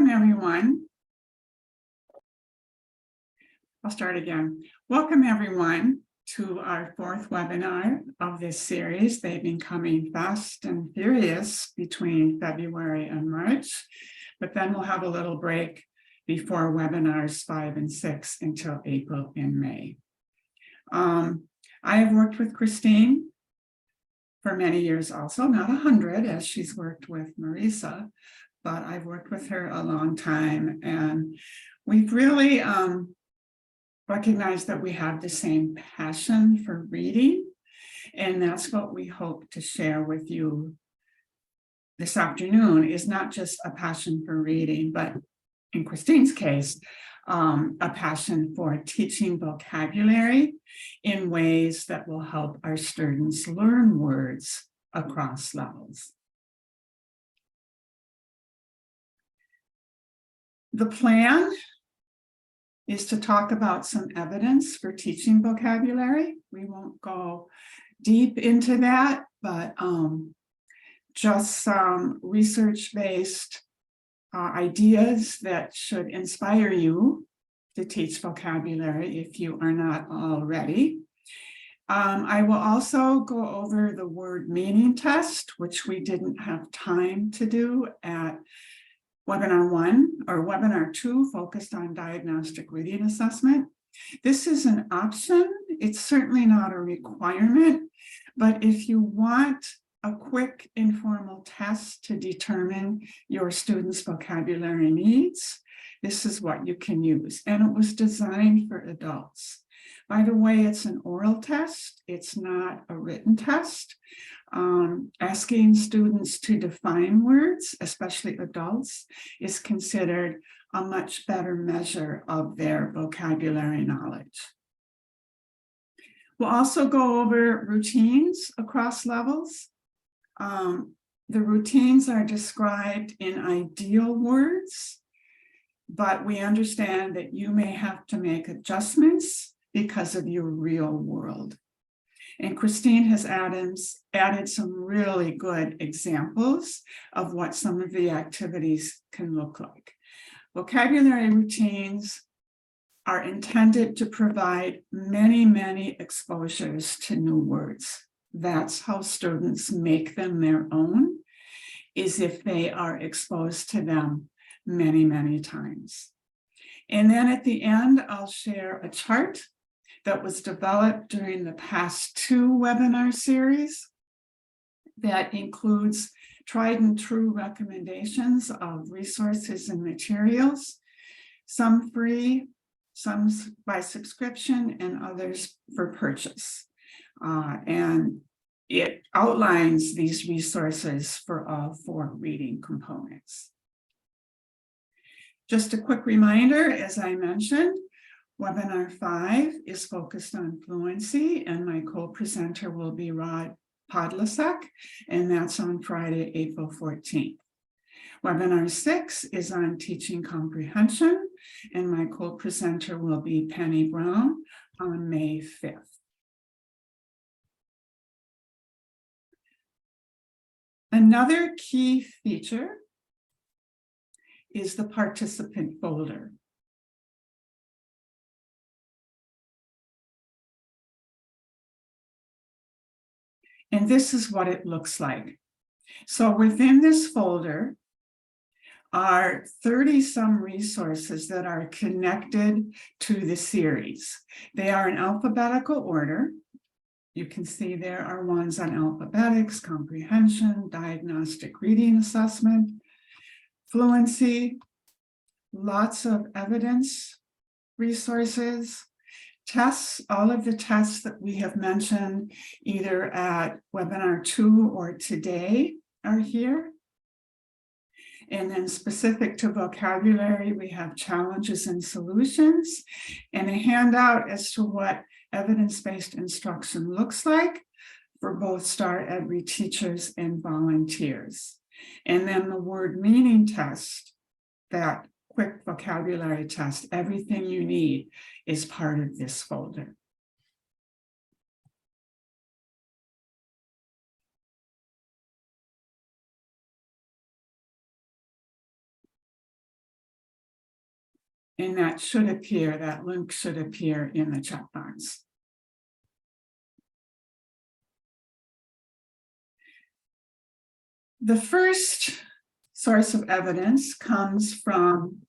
Everyone. I'll start again. Welcome everyone to our fourth webinar of this series. They've been coming fast and furious between February and March, but then we'll have a little break before webinars 5 and 6 until April and May. I have worked with Christine for many years also, not 100 as she's worked with Marisa, but I've worked with her a long time, and we've really recognized that we have the same passion for reading, and that's what we hope to share with you this afternoon, is not just a passion for reading, but in Christine's case, a passion for teaching vocabulary in ways that will help our students learn words across levels. The plan is to talk about some evidence for teaching vocabulary. We won't go deep into that, but just some research-based ideas that should inspire you to teach vocabulary if you are not already. I will also go over the word meaning test, which we didn't have time to do at Webinar 1 or Webinar 2 focused on diagnostic reading assessment. This is an option. It's certainly not a requirement, but if you want a quick informal test to determine your students' vocabulary needs, this is what you can use. And it was designed for adults. By the way, it's an oral test. It's not a written test. Asking students to define words, especially adults, is considered a much better measure of their vocabulary knowledge. We'll also go over routines across levels. The routines are described in ideal words, but we understand that you may have to make adjustments because of your real world. And Christine has added some really good examples of what some of the activities can look like. Vocabulary routines are intended to provide many, many exposures to new words. That's how students make them their own, is if they are exposed to them many, many times. And then at the end, I'll share a chart that was developed during the past 2 webinar series that includes tried and true recommendations of resources and materials, some free, some by subscription, and others for purchase. And it outlines these resources for all 4 reading components. Just a quick reminder, as I mentioned, Webinar 5 is focused on fluency, and my co-presenter will be Rod Podlasek, and that's on Friday, April 14th. Webinar 6 is on teaching comprehension, and my co-presenter will be Penny Brown on May 5th. Another key feature is the participant folder. And this is what it looks like. So within this folder are 30-some resources that are connected to the series. They are in alphabetical order. You can see there are ones on alphabetics, comprehension, diagnostic reading assessment, fluency, lots of evidence resources, tests. All of the tests that we have mentioned either at Webinar 2 or today are here. And then specific to vocabulary, we have challenges and solutions, and a handout as to what evidence-based instruction looks like for both STAR EBRI teachers and volunteers. And then the word meaning test, that quick vocabulary test, everything you need is part of this folder. And that should appear, that link should appear in the checkbox. The first source of evidence comes from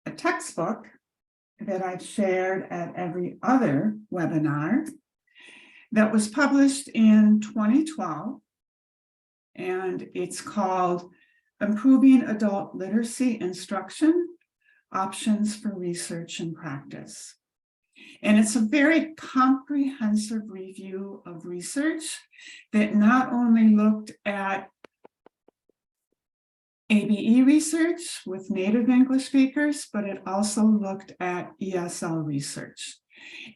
a textbook that I've shared at every other webinar that was published in 2012. And it's called Improving Adult Literacy Instruction, Options for Research and Practice. And it's a very comprehensive review of research that not only looked at ABE research with native English speakers, but it also looked at ESL research.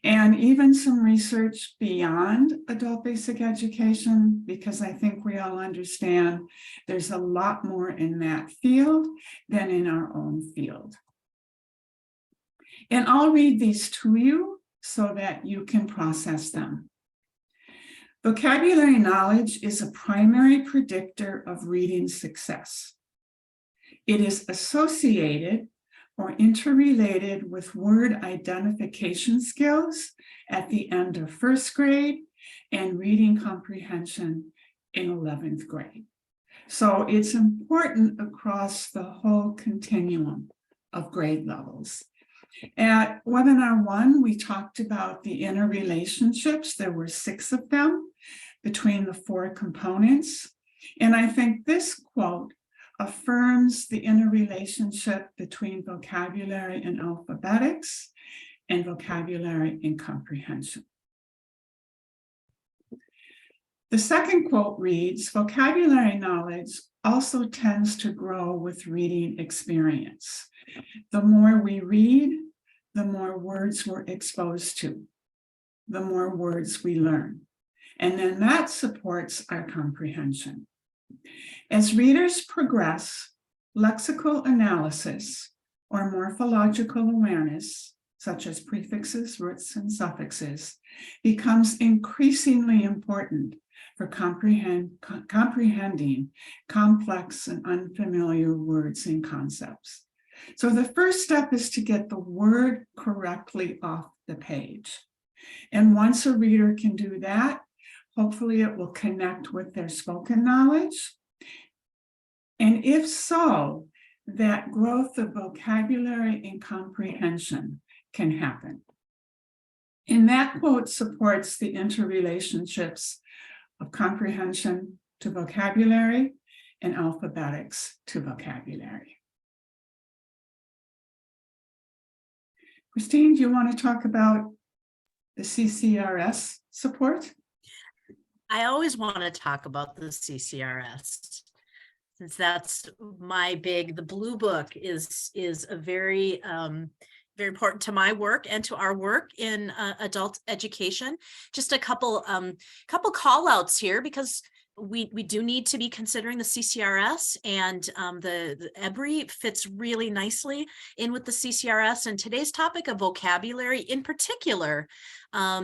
And even some research beyond adult basic education, because I think we all understand there's a lot more in that field than in our own field. And I'll read these to you so that you can process them. Vocabulary knowledge is a primary predictor of reading success. It is associated or interrelated with word identification skills at the end of first grade and reading comprehension in 11th grade. So it's important across the whole continuum of grade levels. At webinar 1, we talked about the interrelationships. There were 6 of them between the 4 components. And I think this quote affirms the interrelationship between vocabulary and alphabetics and vocabulary and comprehension. The second quote reads, vocabulary knowledge also tends to grow with reading experience. The more we read, the more words we're exposed to, the more words we learn. And then that supports our comprehension. As readers progress, lexical analysis or morphological awareness, such as prefixes, roots, and suffixes, becomes increasingly important for comprehending complex and unfamiliar words and concepts. So the first step is to get the word correctly off the page. And once a reader can do that, hopefully it will connect with their spoken knowledge. And if so, that growth of vocabulary and comprehension can happen. And that quote supports the interrelationships of comprehension to vocabulary and alphabetics to vocabulary. Christine, do you want to talk about the CCRS support? I always want to talk about the CCRS, since that's my the blue book is a very, very important to my work and to our work in adult education. Just a couple call outs here, because we do need to be considering the CCRS, and the EBRI fits really nicely in with the CCRS. And today's topic of vocabulary in particular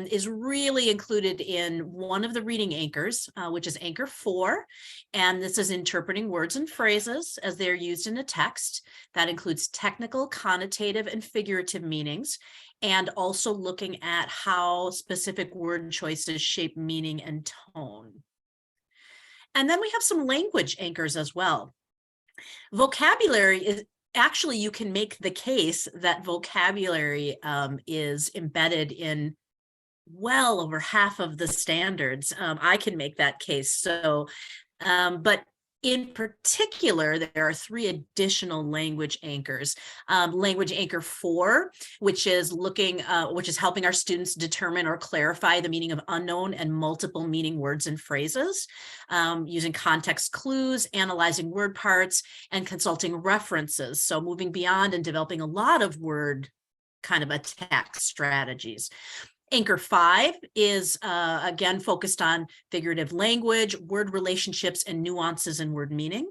is really included in one of the reading anchors, which is anchor 4. And this is interpreting words and phrases as they're used in a text. That includes technical, connotative, and figurative meanings, and also looking at how specific word choices shape meaning and tone. And then we have some language anchors as well. Vocabulary is actually, you can make the case that vocabulary is embedded in well over half of the standards. I can make that case. So, but in particular, there are 3 additional language anchors. Language anchor 4, which is helping our students determine or clarify the meaning of unknown and multiple meaning words and phrases, using context clues, analyzing word parts, and consulting references. So moving beyond and developing a lot of word kind of attack strategies. Anchor 5 is, again, focused on figurative language, word relationships, and nuances in word meaning.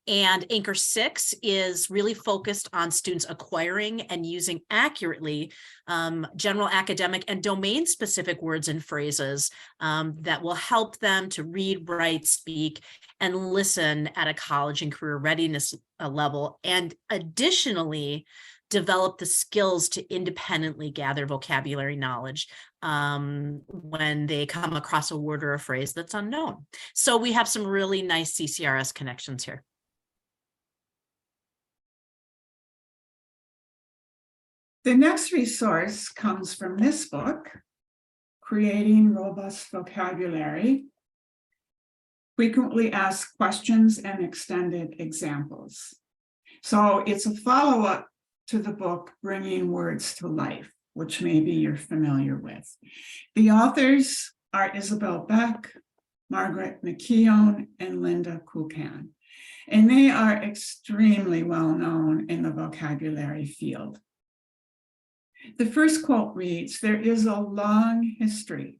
And Anchor 6 is really focused on students acquiring and using accurately general academic and domain-specific words and phrases that will help them to read, write, speak, and listen at a college and career readiness level. And additionally, develop the skills to independently gather vocabulary knowledge when they come across a word or a phrase that's unknown. So we have some really nice CCRS connections here. The next resource comes from this book, Creating Robust Vocabulary, Frequently Asked Questions and Extended Examples. So it's a follow-up to the book, Bringing Words to Life, which maybe you're familiar with. The authors are Isabel Beck, Margaret McKeown, and Linda Kukan, and they are extremely well known in the vocabulary field. The first quote reads, "There is a long history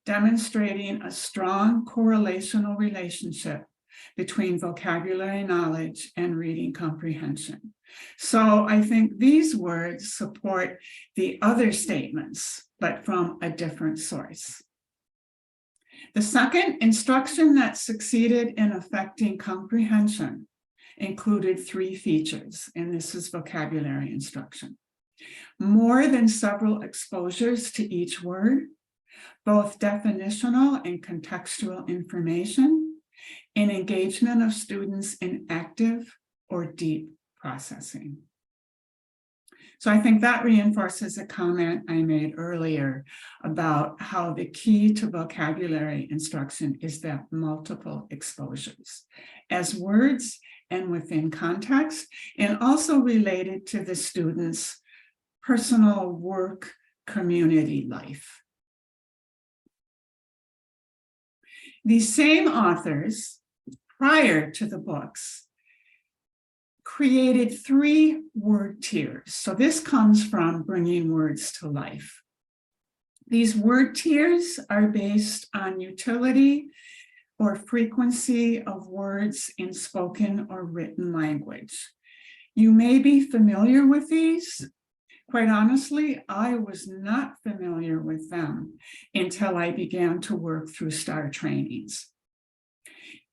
demonstrating a strong correlational relationship between vocabulary knowledge and reading comprehension." So I think these words support the other statements, but from a different source. The second, instruction that succeeded in affecting comprehension included 3 features, and this is vocabulary instruction. More than several exposures to each word, both definitional and contextual information, and engagement of students in active or deep processing. So I think that reinforces a comment I made earlier about how the key to vocabulary instruction is that multiple exposures as words and within context, and also related to the students' personal work, community life. These same authors, prior to the books, created 3 word tiers. So this comes from Bringing Words to Life. These word tiers are based on utility or frequency of words in spoken or written language. You may be familiar with these. Quite honestly, I was not familiar with them until I began to work through STAR trainings.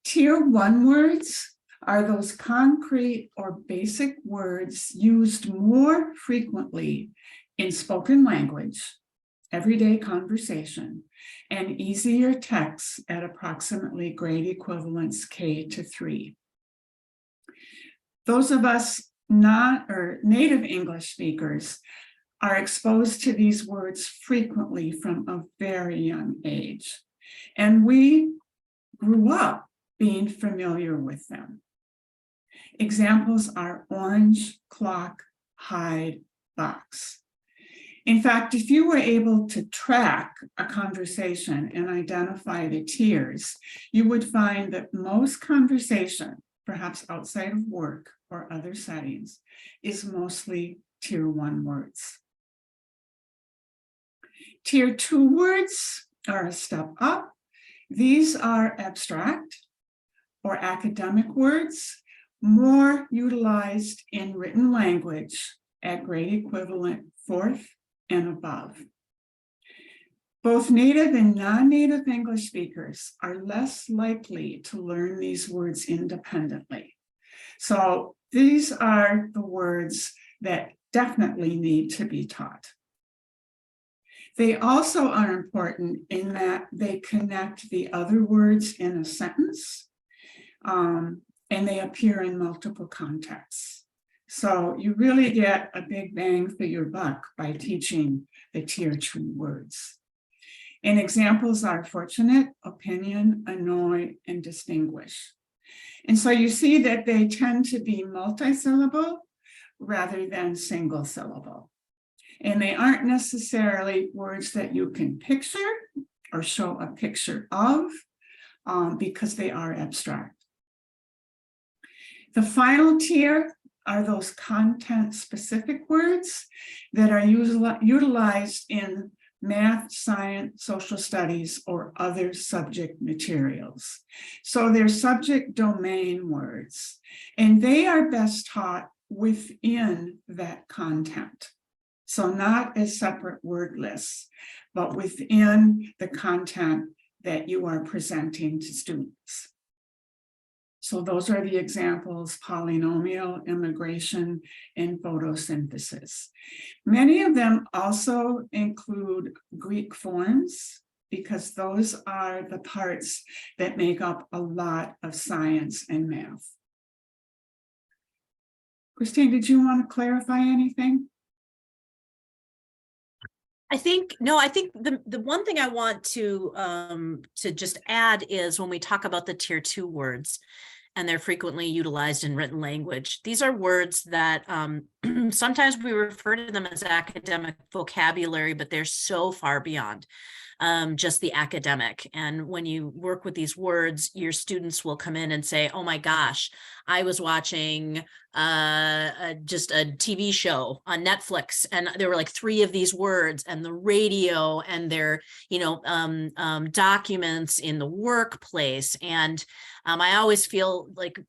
Tier 1 words are those concrete or basic words used more frequently in spoken language, everyday conversation, and easier texts at approximately grade equivalents K to 3. Those of us not or native English speakers are exposed to these words frequently from a very young age, and we grew up being familiar with them. Examples are orange, clock, hide, box. In fact, if you were able to track a conversation and identify the tiers, you would find that most conversation, perhaps outside of work or other settings, is mostly tier 1 words. Tier 2 words are a step up. These are abstract or academic words, more utilized in written language at grade equivalent 4th and above. Both native and non-native English speakers are less likely to learn these words independently. So these are the words that definitely need to be taught. They also are important in that they connect the other words in a sentence, and they appear in multiple contexts. So you really get a big bang for your buck by teaching the tier 2 words. And examples are fortunate, opinion, annoy, and distinguish. And so you see that they tend to be multisyllable rather than single syllable. And they aren't necessarily words that you can picture or show a picture of because they are abstract. The final tier are those content-specific words that are utilized in math, science, social studies, or other subject materials. So they're subject domain words, and they are best taught within that content. So not as separate word lists, but within the content that you are presenting to students. So those are the examples: polynomial, immigration, and photosynthesis. Many of them also include Greek forms, because those are the parts that make up a lot of science and math. Christine, did you want to clarify anything? I think the one thing I want to just add is when we talk about the tier 2 words, and they're frequently utilized in written language. These are words that sometimes we refer to them as academic vocabulary, but they're so far beyond just the academic. And when you work with these words, your students will come in and say, oh my gosh, I was watching just a TV show on Netflix, and there were like 3 of these words, and the radio, and their, documents in the workplace. And I always feel like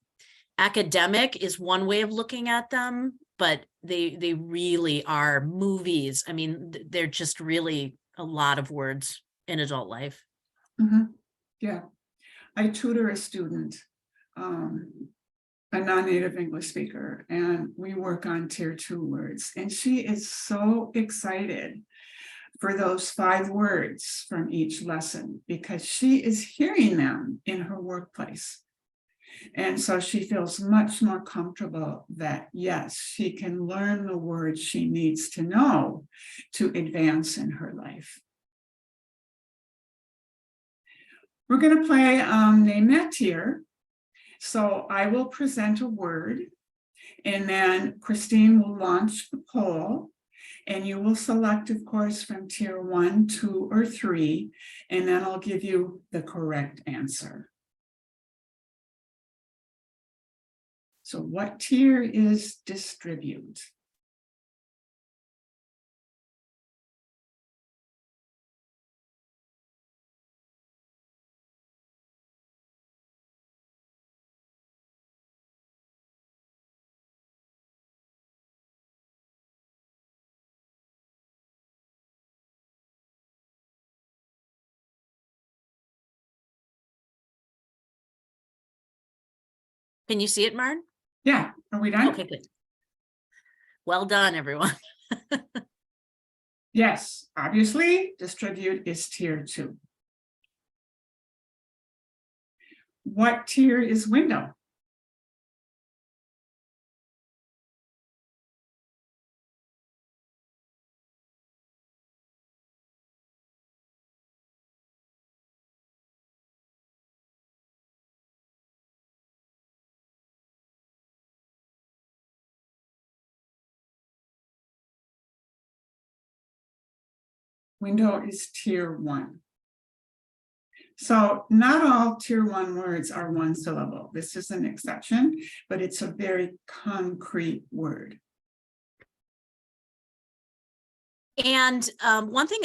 academic is one way of looking at them, but they really are movies. I mean, they're just really a lot of words in adult life. Mm-hmm. Yeah, I tutor a student, a non-native English speaker, and we work on tier 2 words, and she is so excited for those 5 words from each lesson because she is hearing them in her workplace. And so she feels much more comfortable that, yes, she can learn the words she needs to know to advance in her life. We're going to play Name That Tier. So I will present a word, and then Christine will launch the poll, and you will select, of course, from tier 1, 2, or 3, and then I'll give you the correct answer. So what tier is distribute? Can you see it, Marn? Yeah, are we done? Okay, good. Well done, everyone. Yes, obviously, distribute is tier 2. What tier is window? Window is tier 1. So not all tier 1 words are one syllable. This is an exception, but it's a very concrete word. And one thing,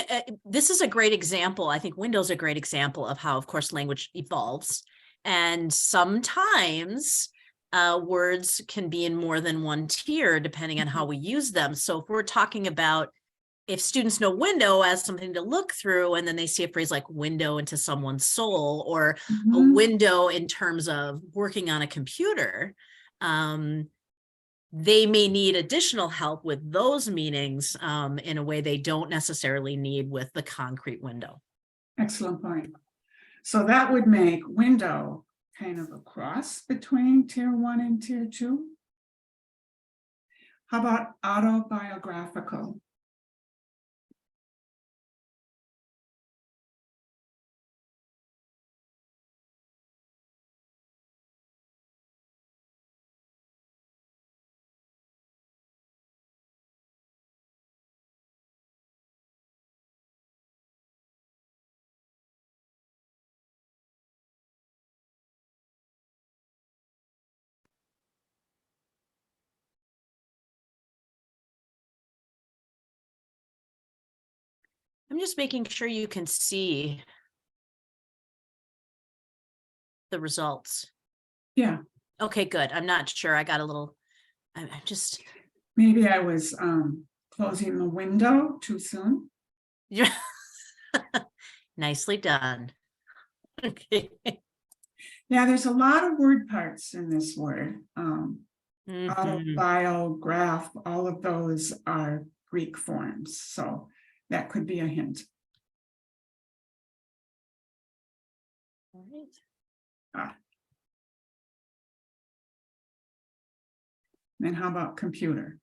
this is a great example. I think Windows is a great example of how, of course, language evolves. And sometimes words can be in more than one tier, depending on how we use them. So if we're talking about, if students know window as something to look through, and then they see a phrase like window into someone's soul, or a window in terms of working on a computer, they may need additional help with those meanings in a way they don't necessarily need with the concrete window. Excellent point. So that would make window kind of a cross between tier 1 and tier 2. How about autobiographical? I'm just making sure you can see the results. Yeah, Okay, good. I'm not sure. I got a little, I'm just, maybe I was closing the window too soon. yeah. Nicely done. Okay. Yeah, there's a lot of word parts in this word. Auto, Mhm. bio, graph, all of those are Greek forms. So that could be a hint. All right. Ah. Then how about computer?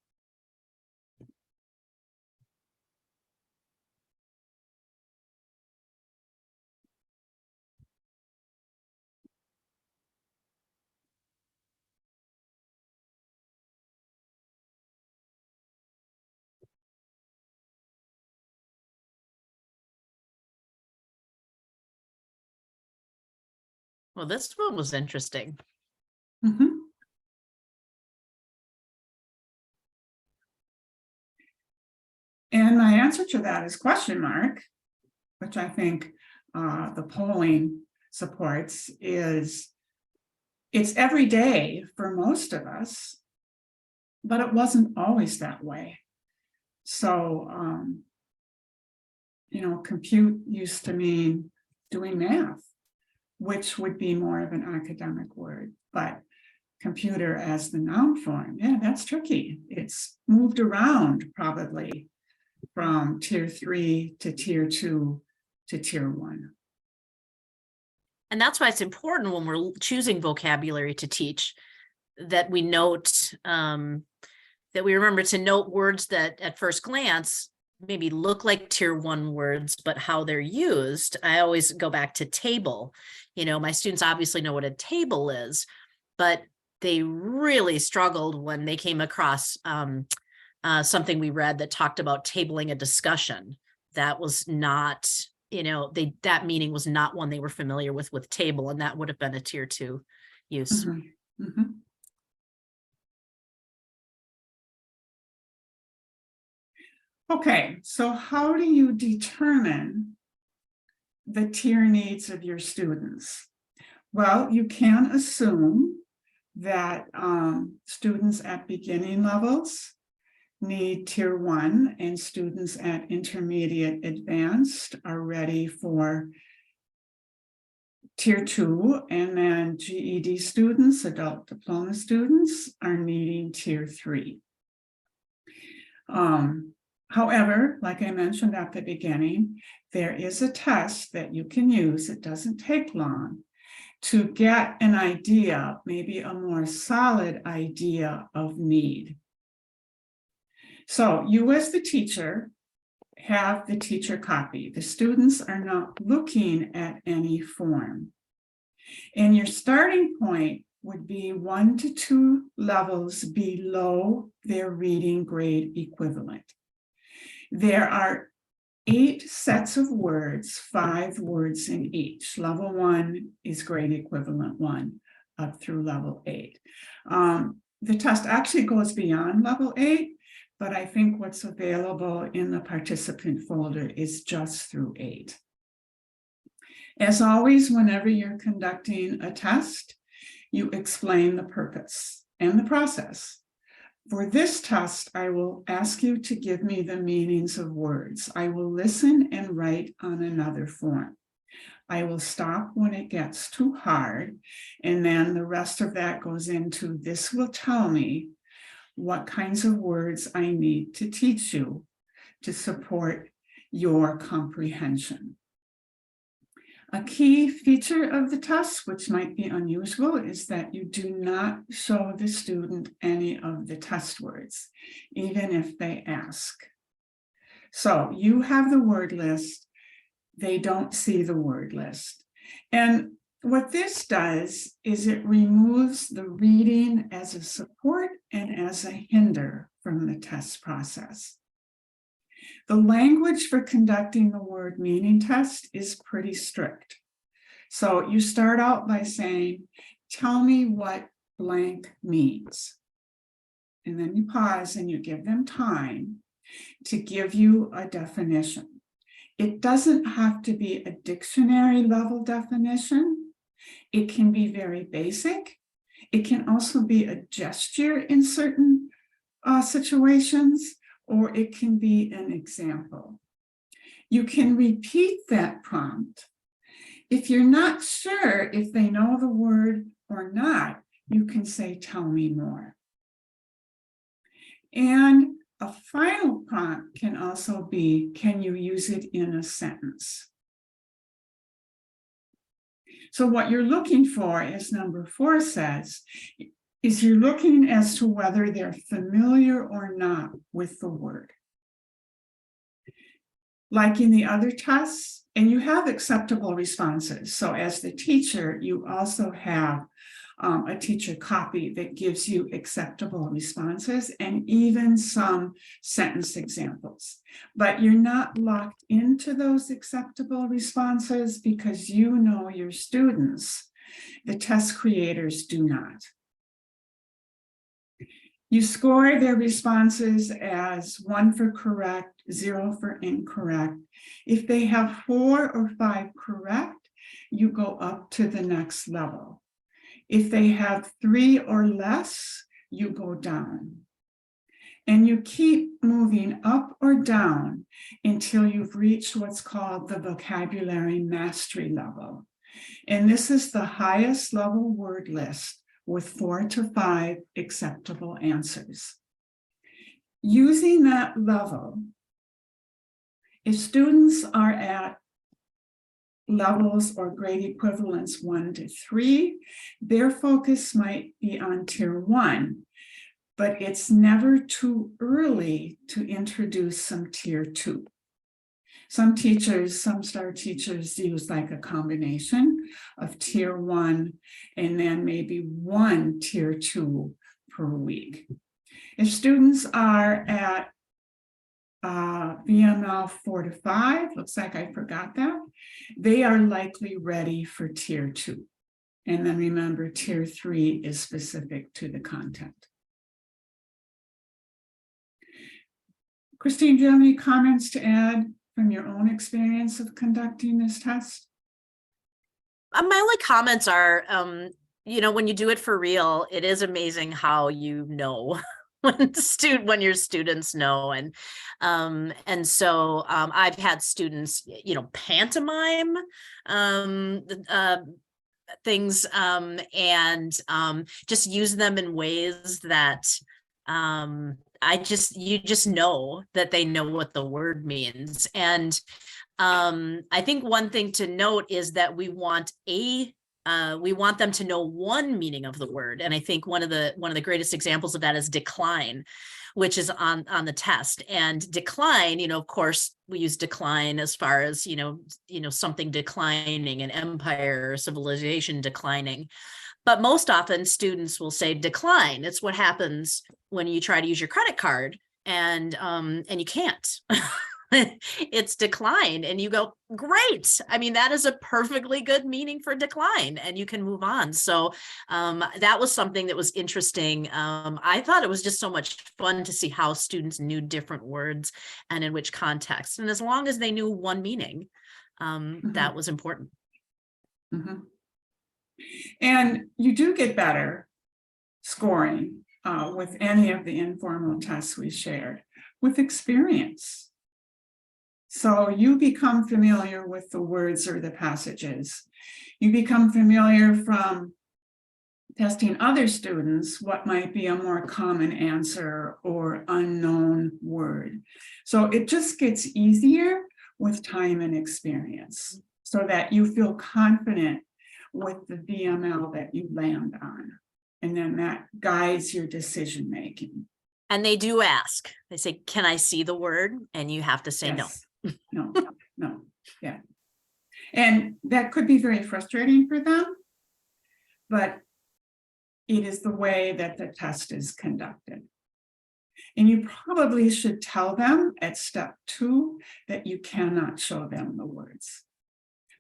Well, this one was interesting. Mhm. And my answer to that is question mark, which I think the polling supports, is it's every day for most of us, but it wasn't always that way. So, compute used to mean doing math, which would be more of an academic word, but computer as the noun form, yeah, that's tricky. It's moved around probably from tier 3 to tier 2 to tier 1. And that's why it's important when we're choosing vocabulary to teach that we note, that we remember to note words that at first glance maybe look like tier 1 words, but how they're used. I always go back to table. My students obviously know what a table is, but they really struggled when they came across something we read that talked about tabling a discussion. That was not, that meaning was not one they were familiar with table, and that would have been a tier 2 use. Mm-hmm. Mm-hmm. Okay, so how do you determine the tier needs of your students? Well, you can assume that students at beginning levels need tier 1 and students at intermediate advanced are ready for tier 2, and then GED students, adult diploma students, are needing tier 3. However, like I mentioned at the beginning, there is a test that you can use. It doesn't take long to get an idea, maybe a more solid idea of need. So you as the teacher have the teacher copy. The students are not looking at any form. And your starting point would be 1 to 2 levels below their reading grade equivalent. There are 8 sets of words, 5 words in each. Level 1 is grade equivalent 1 up through level 8. The test actually goes beyond level 8, but I think what's available in the participant folder is just through 8. As always, whenever you're conducting a test, you explain the purpose and the process. For this test, I will ask you to give me the meanings of words. I will listen and write on another form. I will stop when it gets too hard, and then the rest of that goes into, this will tell me what kinds of words I need to teach you to support your comprehension. A key feature of the test, which might be unusual, is that you do not show the student any of the test words, even if they ask. So you have the word list, they don't see the word list. And what this does is it removes the reading as a support and as a hinder from the test process. The language for conducting the word meaning test is pretty strict. So you start out by saying, tell me what blank means. And then you pause and you give them time to give you a definition. It doesn't have to be a dictionary level definition. It can be very basic. It can also be a gesture in certain situations, or it can be an example. You can repeat that prompt. If you're not sure if they know the word or not, you can say, tell me more. And a final prompt can also be, can you use it in a sentence? So what you're looking for, as number 4 says, is you're looking as to whether they're familiar or not with the word. Like in the other tests, and you have acceptable responses. So as the teacher, you also have a teacher copy that gives you acceptable responses and even some sentence examples. But you're not locked into those acceptable responses because you know your students. The test creators do not. You score their responses as 1 for correct, 0 for incorrect. If they have 4 or 5 correct, you go up to the next level. If they have 3 or less, you go down. And you keep moving up or down until you've reached what's called the vocabulary mastery level. And this is the highest level word list with 4 to 5 acceptable answers. Using that level, if students are at levels or grade equivalents 1 to 3, their focus might be on tier 1, but it's never too early to introduce some tier 2. Some teachers, some STAR teachers use like a combination of tier 1 and then maybe 1 tier 2 per week. If students are at VML 4 to 5, looks like I forgot that, they are likely ready for tier 2. And then remember, tier 3 is specific to the content. Christine, do you have any comments to add from your own experience of conducting this test? My only comments are, you know, when you do it for real, it is amazing how you know when your students know. And so I've had students, you know, pantomime things and just use them in ways that you just know that they know what the word means. And I think one thing to note is that we want them to know one meaning of the word. And I think one of the greatest examples of that is decline, which is on the test. And decline, you know, of course, we use decline as far as, you know, something declining, an empire or civilization declining. But most often students will say decline. It's what happens when you try to use your credit card and you can't. It's decline, and you go, great. I mean, that is a perfectly good meaning for decline, and you can move on. So that was something that was interesting. I thought it was just so much fun to see how students knew different words and in which context. And as long as they knew one meaning, that was important. Mm-hmm. And you do get better scoring with any of the informal tests we shared with experience. So you become familiar with the words or the passages. You become familiar from testing other students what might be a more common answer or unknown word. So it just gets easier with time and experience so that you feel confident with the VML that you land on. And then that guides your decision making. And they do ask. They say, can I see the word? And you have to say yes. No. No. Yeah. And that could be very frustrating for them, but it is the way that the test is conducted. And you probably should tell them at step 2 that you cannot show them the words,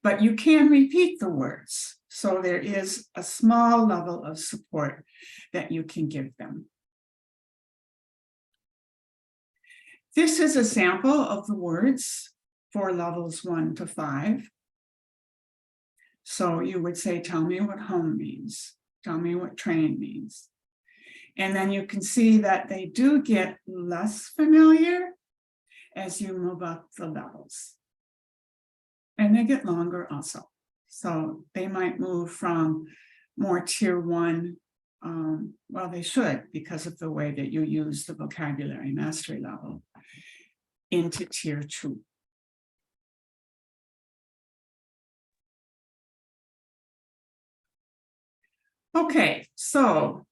but you can repeat the words. So there is a small level of support that you can give them. This is a sample of the words for levels 1 to 5. So you would say, tell me what home means. Tell me what train means. And then you can see that they do get less familiar as you move up the levels. And they get longer also. So they might move from more tier 1. Well, they should, because of the way that you use the vocabulary mastery level, into tier 2. Okay, so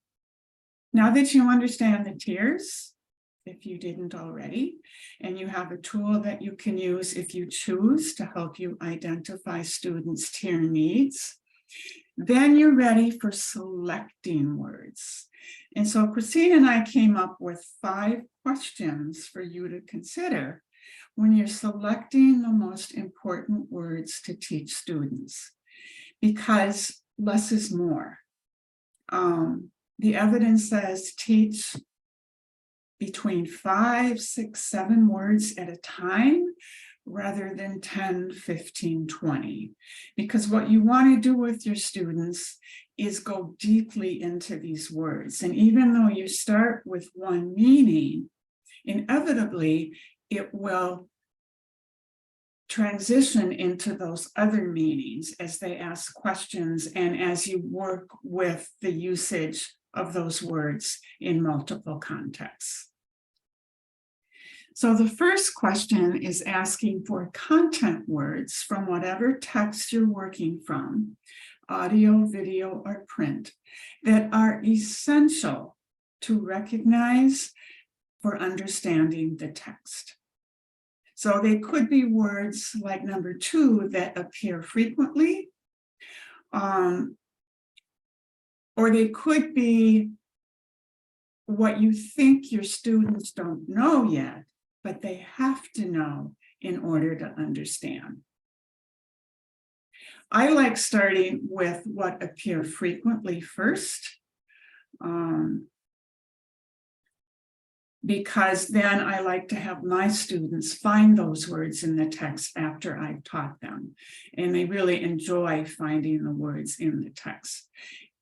now that you understand the tiers, if you didn't already, and you have a tool that you can use if you choose to help you identify students' tier needs, then you're ready for selecting words. And so Christine and I came up with 5 questions for you to consider when you're selecting the most important words to teach students, because less is more. The evidence says teach between 5, 6, 7 words at a time, rather than 10, 15, 20. Because what you want to do with your students is go deeply into these words. And even though you start with one meaning, inevitably it will transition into those other meanings as they ask questions and as you work with the usage of those words in multiple contexts. So the first question is asking for content words from whatever text you're working from, audio, video, or print, that are essential to recognize for understanding the text. So they could be words like number 2 that appear frequently, or they could be what you think your students don't know yet, but they have to know in order to understand. I like starting with what appear frequently first, because then I like to have my students find those words in the text after I've taught them. And they really enjoy finding the words in the text.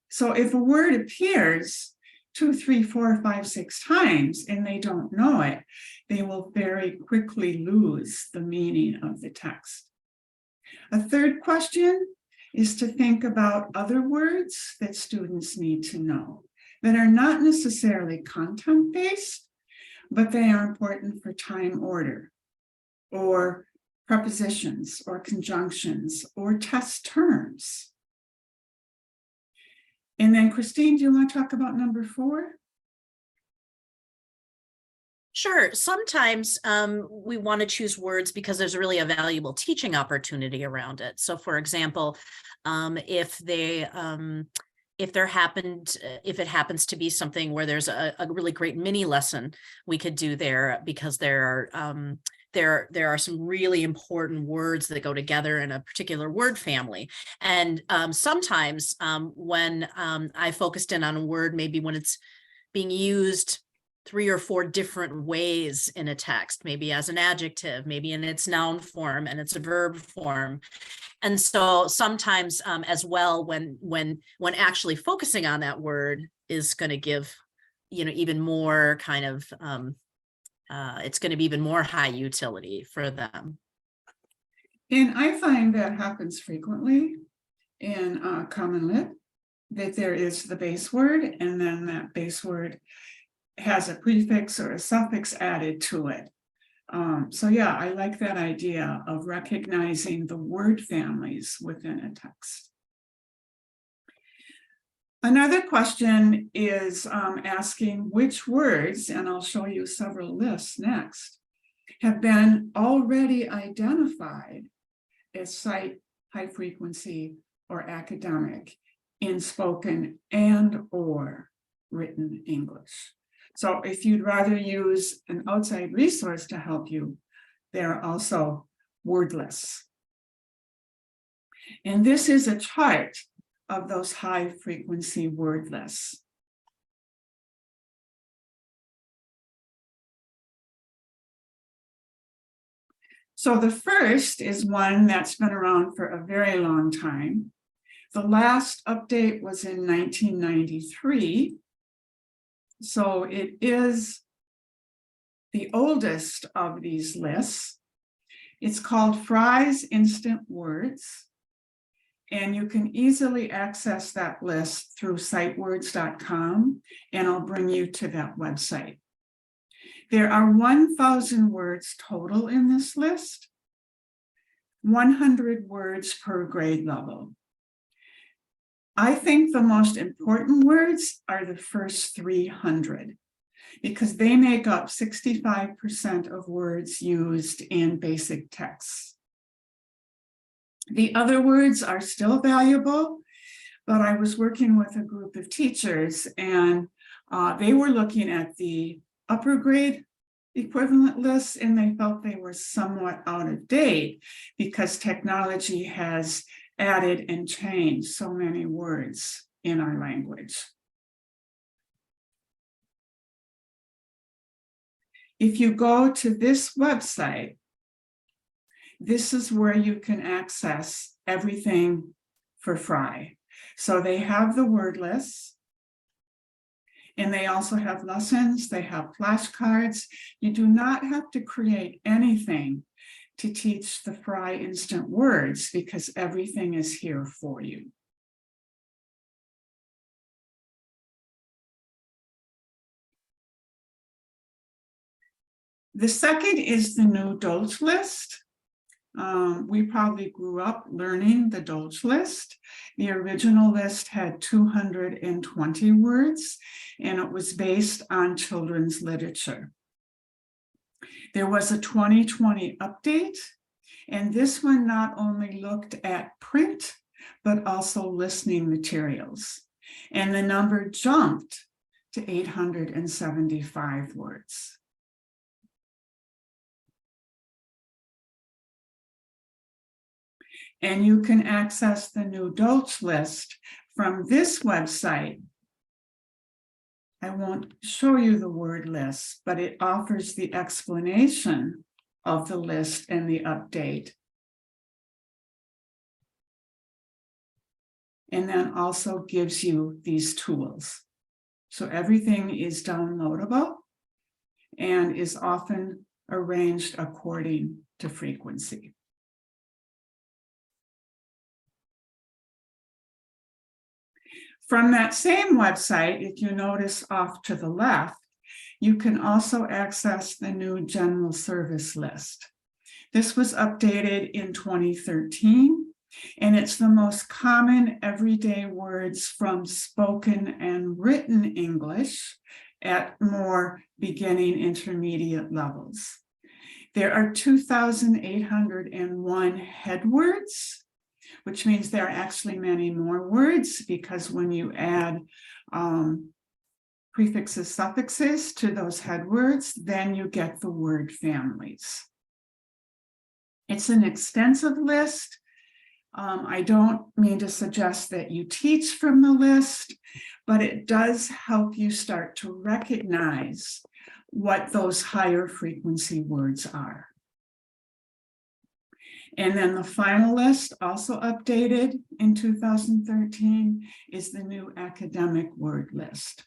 So if a word appears 2, 3, 4, 5, 6 times and they don't know it, they will very quickly lose the meaning of the text. A third question is to think about other words that students need to know that are not necessarily content-based, but they are important for time order, or prepositions, or conjunctions, or test terms. And then Christine, do you want to talk about number 4? Sure. Sometimes we want to choose words because there's really a valuable teaching opportunity around it. So for example, if it happens to be something where there's a really great mini lesson we could do there, because there are some really important words that go together in a particular word family. And sometimes when I focused in on a word, maybe when it's being used 3 or 4 different ways in a text, maybe as an adjective, maybe in its noun form and its verb form. And so sometimes as well, when actually focusing on that word is going to give, even more kind of, it's going to be even more high utility for them. And I find that happens frequently in Common Lit, that there is the base word, and then that base word has a prefix or a suffix added to it. So yeah, I like that idea of recognizing the word families within a text. Another question is asking which words, and I'll show you several lists next, have been already identified as sight, high frequency, or academic in spoken and or written English. So if you'd rather use an outside resource to help you, there are also word lists. And this is a chart of those high frequency word lists. So the first is one that's been around for a very long time. The last update was in 1993. So it is the oldest of these lists. It's called Fry's Instant Words, and you can easily access that list through citewords.com, and I'll bring you to that website. There are 1,000 words total in this list, 100 words per grade level. I think the most important words are the first 300, because they make up 65% of words used in basic texts. The other words are still valuable, but I was working with a group of teachers, and they were looking at the upper grade equivalent lists, and they felt they were somewhat out of date because technology has added and changed so many words in our language. If you go to this website, this is where you can access everything for Fry. So they have the word lists, and they also have lessons, they have flashcards. You do not have to create anything to teach the Fry Instant Words because everything is here for you. The second is the new Dolch list. We probably grew up learning the Dolch list. The original list had 220 words, and it was based on children's literature. There was a 2020 update, and this one not only looked at print, but also listening materials. And the number jumped to 875 words. And you can access the new Dolch list from this website. I won't show you the word list, but it offers the explanation of the list and the update. And then also gives you these tools. So everything is downloadable and is often arranged according to frequency. From that same website, if you notice off to the left, you can also access the new general service list. This was updated in 2013, and it's the most common everyday words from spoken and written English at more beginning intermediate levels. There are 2,801 head words, which means there are actually many more words, because when you add prefixes, suffixes to those head words, then you get the word families. It's an extensive list. I don't mean to suggest that you teach from the list, but it does help you start to recognize what those higher frequency words are. And then the final list, also updated in 2013, is the new academic word list.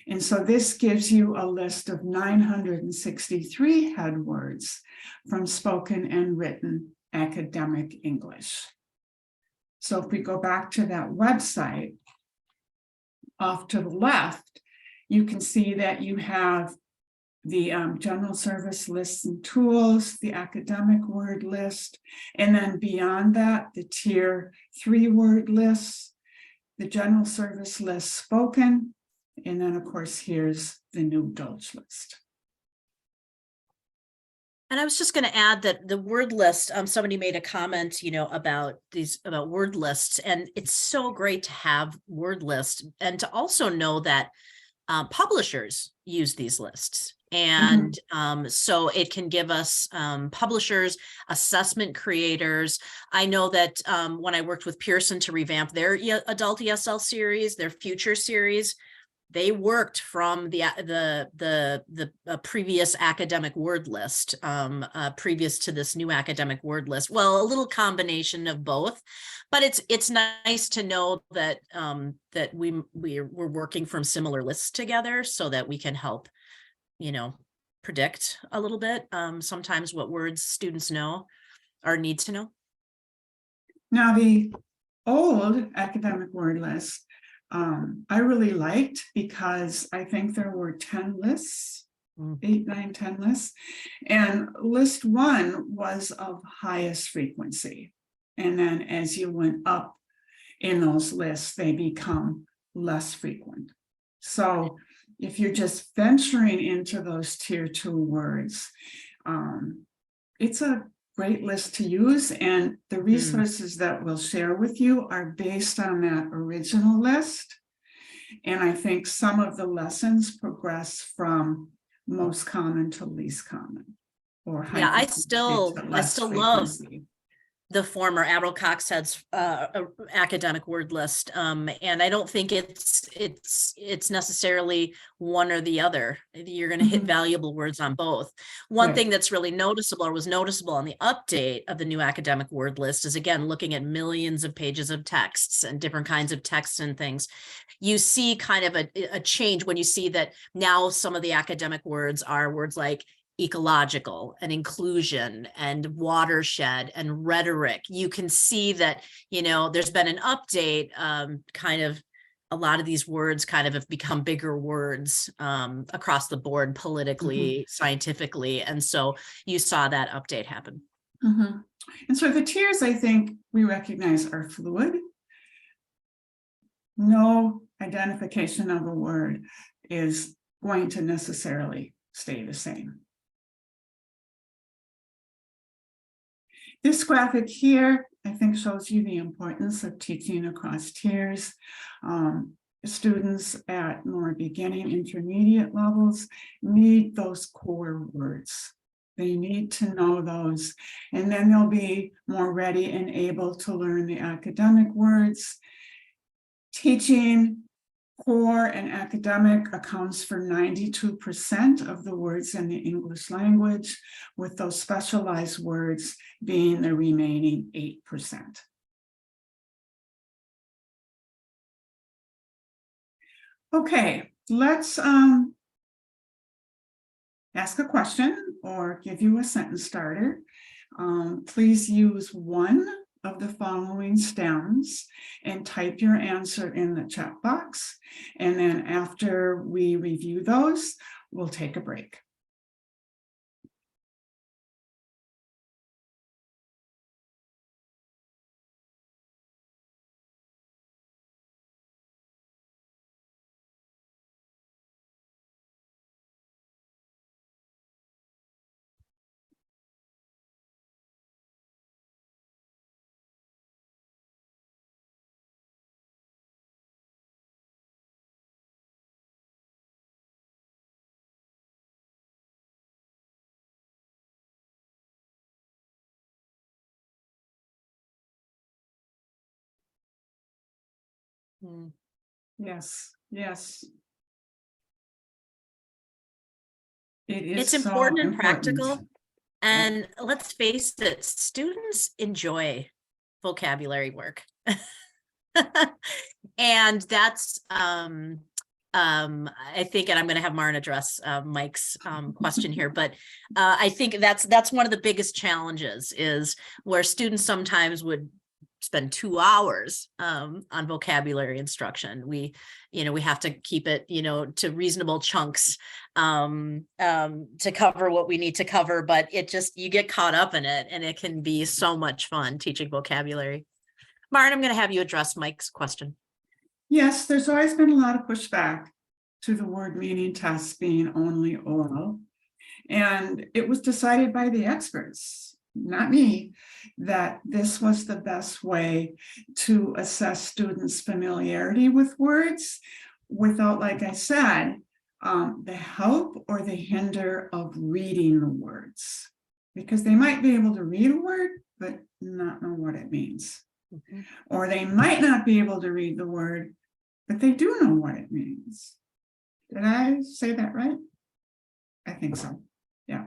And so this gives you a list of 963 head words from spoken and written academic English. So if we go back to that website, off to the left, you can see that you have the general service lists and tools, the academic word list, and then beyond that, the tier 3 word lists, the general service list spoken, and then of course, here's the new Dolch list. And I was just going to add that the word list, somebody made a comment, about word lists, and it's so great to have word lists and to also know that publishers use these lists. And so it can give us publishers, assessment creators. I know that when I worked with Pearson to revamp their adult ESL series, their future series, they worked from the previous academic word list, previous to this new academic word list. Well, a little combination of both, but it's nice to know that that we're working from similar lists together so that we can help, predict a little bit sometimes what words students know or need to know. Now, the old academic word list, I really liked, because I think there were 10 lists, 8, 9, 10 lists, and list 1 was of highest frequency. And then as you went up in those lists, they become less frequent. So if you're just venturing into those tier 2 words, it's a great list to use, and the resources that we'll share with you are based on that original list. And I think some of the lessons progress from most common to least common, or Yeah, I frequency still to less love frequency. the former Avril Coxhead's academic word list, and I don't think it's necessarily one or the other. You're going to hit valuable words on both. One thing that's really noticeable, or was noticeable on the update of the new academic word list, is again looking at millions of pages of texts and different kinds of texts and things. You see kind of a change when you see that now some of the academic words are words like ecological and inclusion and watershed and rhetoric. You can see that, there's been an update, kind of a lot of these words kind of have become bigger words across the board, politically, scientifically. And so you saw that update happen. And so the tiers, I think we recognize, are fluid. No identification of a word is going to necessarily stay the same. This graphic here, I think, shows you the importance of teaching across tiers. Students at more beginning, intermediate levels need those core words. They need to know those, and then they'll be more ready and able to learn the academic words. Teaching core and academic accounts for 92% of the words in the English language, with those specialized words being the remaining 8%. Okay, let's ask a question or give you a sentence starter. Please use one of the following stems and type your answer in the chat box. And then after we review those, we'll take a break. Yes, yes. It's so important and practical. And let's face it, students enjoy vocabulary work. And that's I think, and I'm going to have Marn address Mike's question here, but I think that's one of the biggest challenges, is where students sometimes would spend 2 hours on vocabulary instruction. We have to keep it, to reasonable chunks to cover what we need to cover, but you get caught up in it, and it can be so much fun teaching vocabulary. Marn, I'm going to have you address Mike's question. Yes, there's always been a lot of pushback to the word meaning tests being only oral. And it was decided by the experts, not me, that this was the best way to assess students' familiarity with words without, like I said, the help or the hinder of reading the words. Because they might be able to read a word, but not know what it means. Or they might not be able to read the word, but they do know what it means. Did I say that right? I think so. Yeah.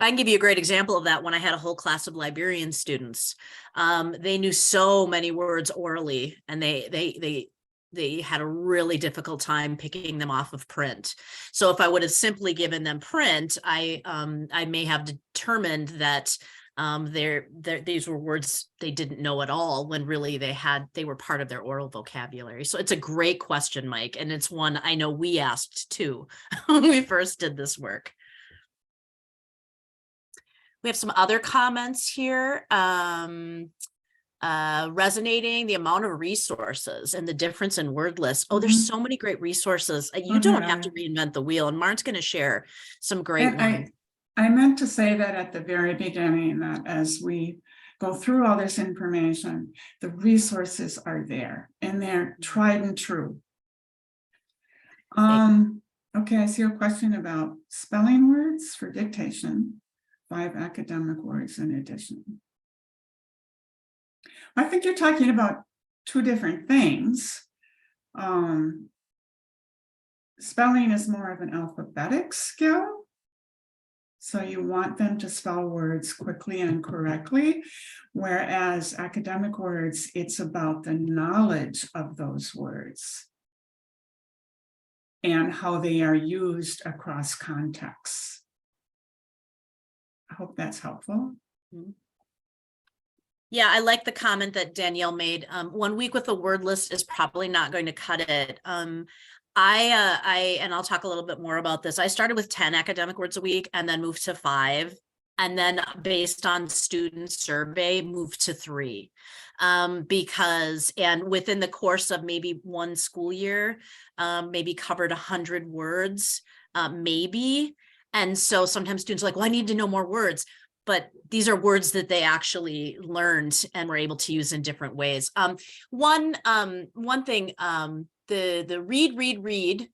I can give you a great example of that when I had a whole class of librarian students. They knew so many words orally, and they had a really difficult time picking them off of print. So if I would have simply given them print, I may have determined that these were words they didn't know at all, when really they were part of their oral vocabulary. So it's a great question, Mike, and it's one I know we asked too when we first did this work. We have some other comments here. Resonating the amount of resources and the difference in word lists. Oh, there's so many great resources. You don't have to reinvent the wheel, and Marn's going to share some great ones. I meant to say that at the very beginning, that as we go through all this information, the resources are there and they're tried and true. Okay, I see a question about spelling words for dictation, 5 academic words in addition. I think you're talking about two different things. Spelling is more of an alphabetic skill. So you want them to spell words quickly and correctly, whereas academic words, it's about the knowledge of those words and how they are used across contexts. I hope that's helpful. Yeah, I like the comment that Danielle made. 1 week with a word list is probably not going to cut it. And I'll talk a little bit more about this. I started with 10 academic words a week and then moved to 5. And then based on student survey, moved to 3. And within the course of maybe 1 school year, maybe covered 100 words, maybe. And so sometimes students are like, well, I need to know more words. But these are words that they actually learned and were able to use in different ways. One thing, the read,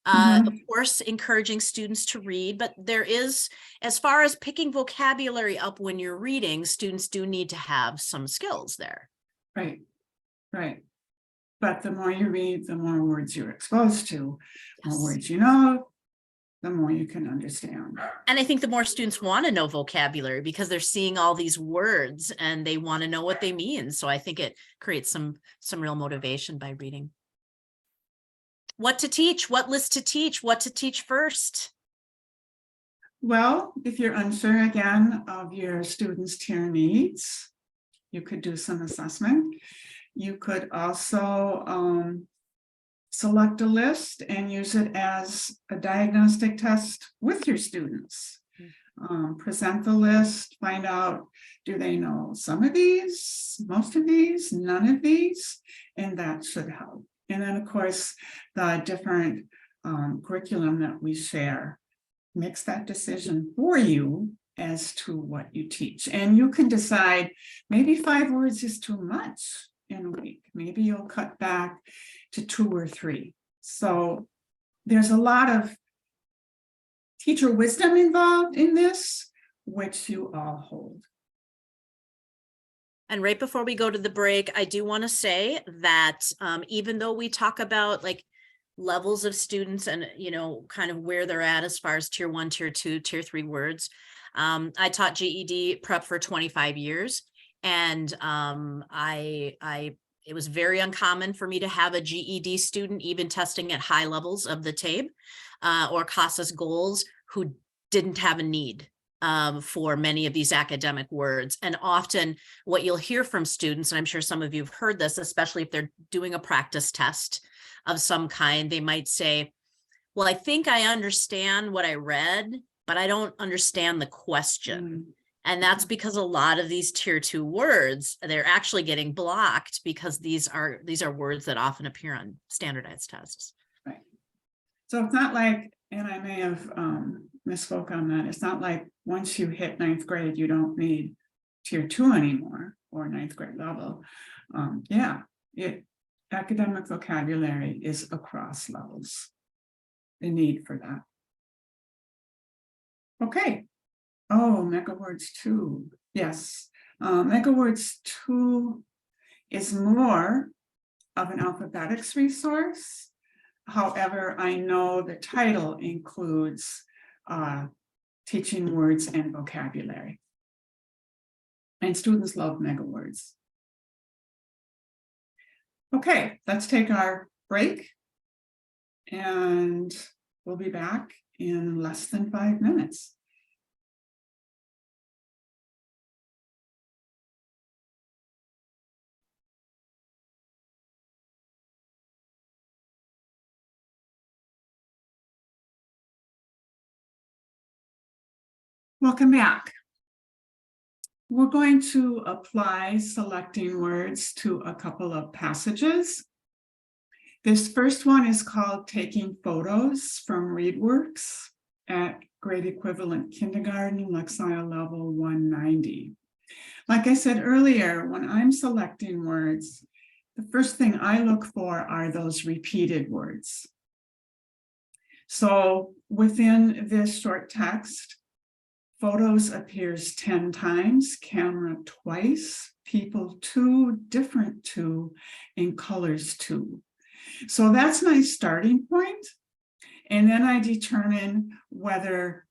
of course, encouraging students to read, but there is, as far as picking vocabulary up when you're reading, students do need to have some skills there. Right. But the more you read, the more words you're exposed to, more words you know, the more you can understand. And I think the more students want to know vocabulary because they're seeing all these words and they want to know what they mean. So I think it creates some real motivation by reading. What to teach, what list to teach, what to teach first. Well, if you're unsure again of your students' tier needs, you could do some assessment. You could also select a list and use it as a diagnostic test with your students. Present the list, find out, do they know some of these, most of these, none of these, and that should help. And then, of course, the different curriculum that we share makes that decision for you as to what you teach. And you can decide, maybe 5 words is too much in a week. Maybe you'll cut back to 2 or 3. So there's a lot of teacher wisdom involved in this, which you all hold. And right before we go to the break, I do want to say that even though we talk about like levels of students and, you know, kind of where they're at as far as tier 1, tier 2, tier 3 words, I taught GED prep for 25 years. And it was very uncommon for me to have a GED student even testing at high levels of the TABE or CASAS goals who didn't have a need for many of these academic words. And often what you'll hear from students, and I'm sure some of you have heard this, especially if they're doing a practice test of some kind, they might say, well, I think I understand what I read, but I don't understand the question. And that's because a lot of these tier 2 words, they're actually getting blocked because these are words that often appear on standardized tests. Right. So it's not like, and I may have misspoke on that, it's not like once you hit 9th grade, you don't need tier 2 anymore or 9th grade level. Academic vocabulary is across levels, the need for that. Okay. Oh, MegaWords 2. Yes. MegaWords 2 is more of an alphabetics resource. However, I know the title includes teaching words and vocabulary. And students love mega words. Okay, let's take our break. And we'll be back in less than 5 minutes. Welcome back. We're going to apply selecting words to a couple of passages. This first one is called Taking Photos from ReadWorks at grade equivalent kindergarten, Lexile level 190. Like I said earlier, when I'm selecting words, the first thing I look for are those repeated words. So within this short text, photos appears 10 times, camera twice, people 2, different 2, and colors 2. So that's my starting point. And then I determine whether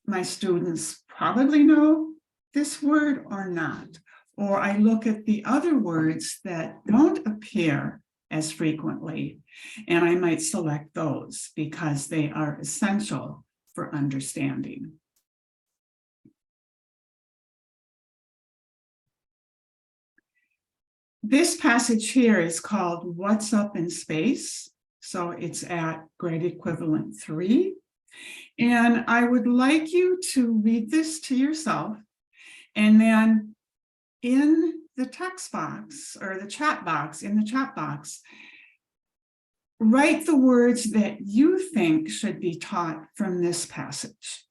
my students probably know this word or not. Or I look at the other words that don't appear as frequently, and I might select those because they are essential for understanding. This passage here is called What's Up in Space? So it's at grade equivalent 3. And I would like you to read this to yourself. And then in the text box or the chat box, write the words that you think should be taught from this passage.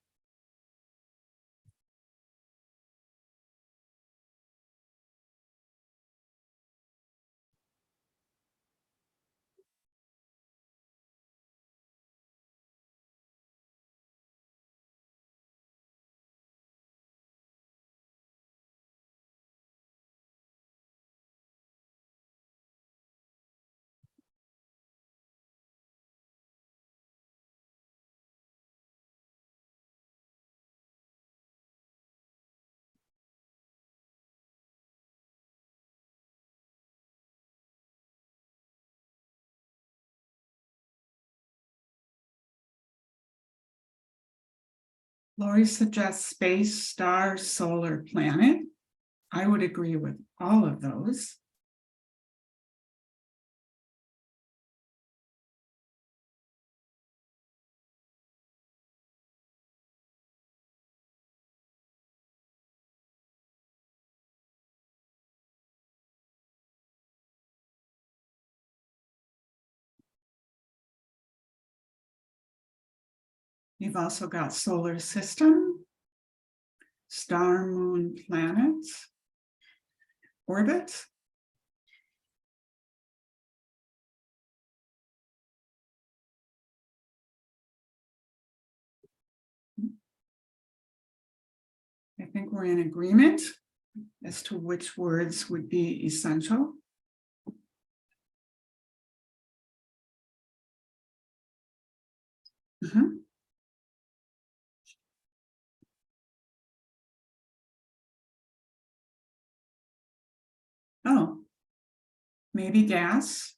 Lori suggests space, star, solar, planet. I would agree with all of those. You've also got solar system, star, moon, planet, orbit. I think we're in agreement as to which words would be essential. Oh, maybe gas,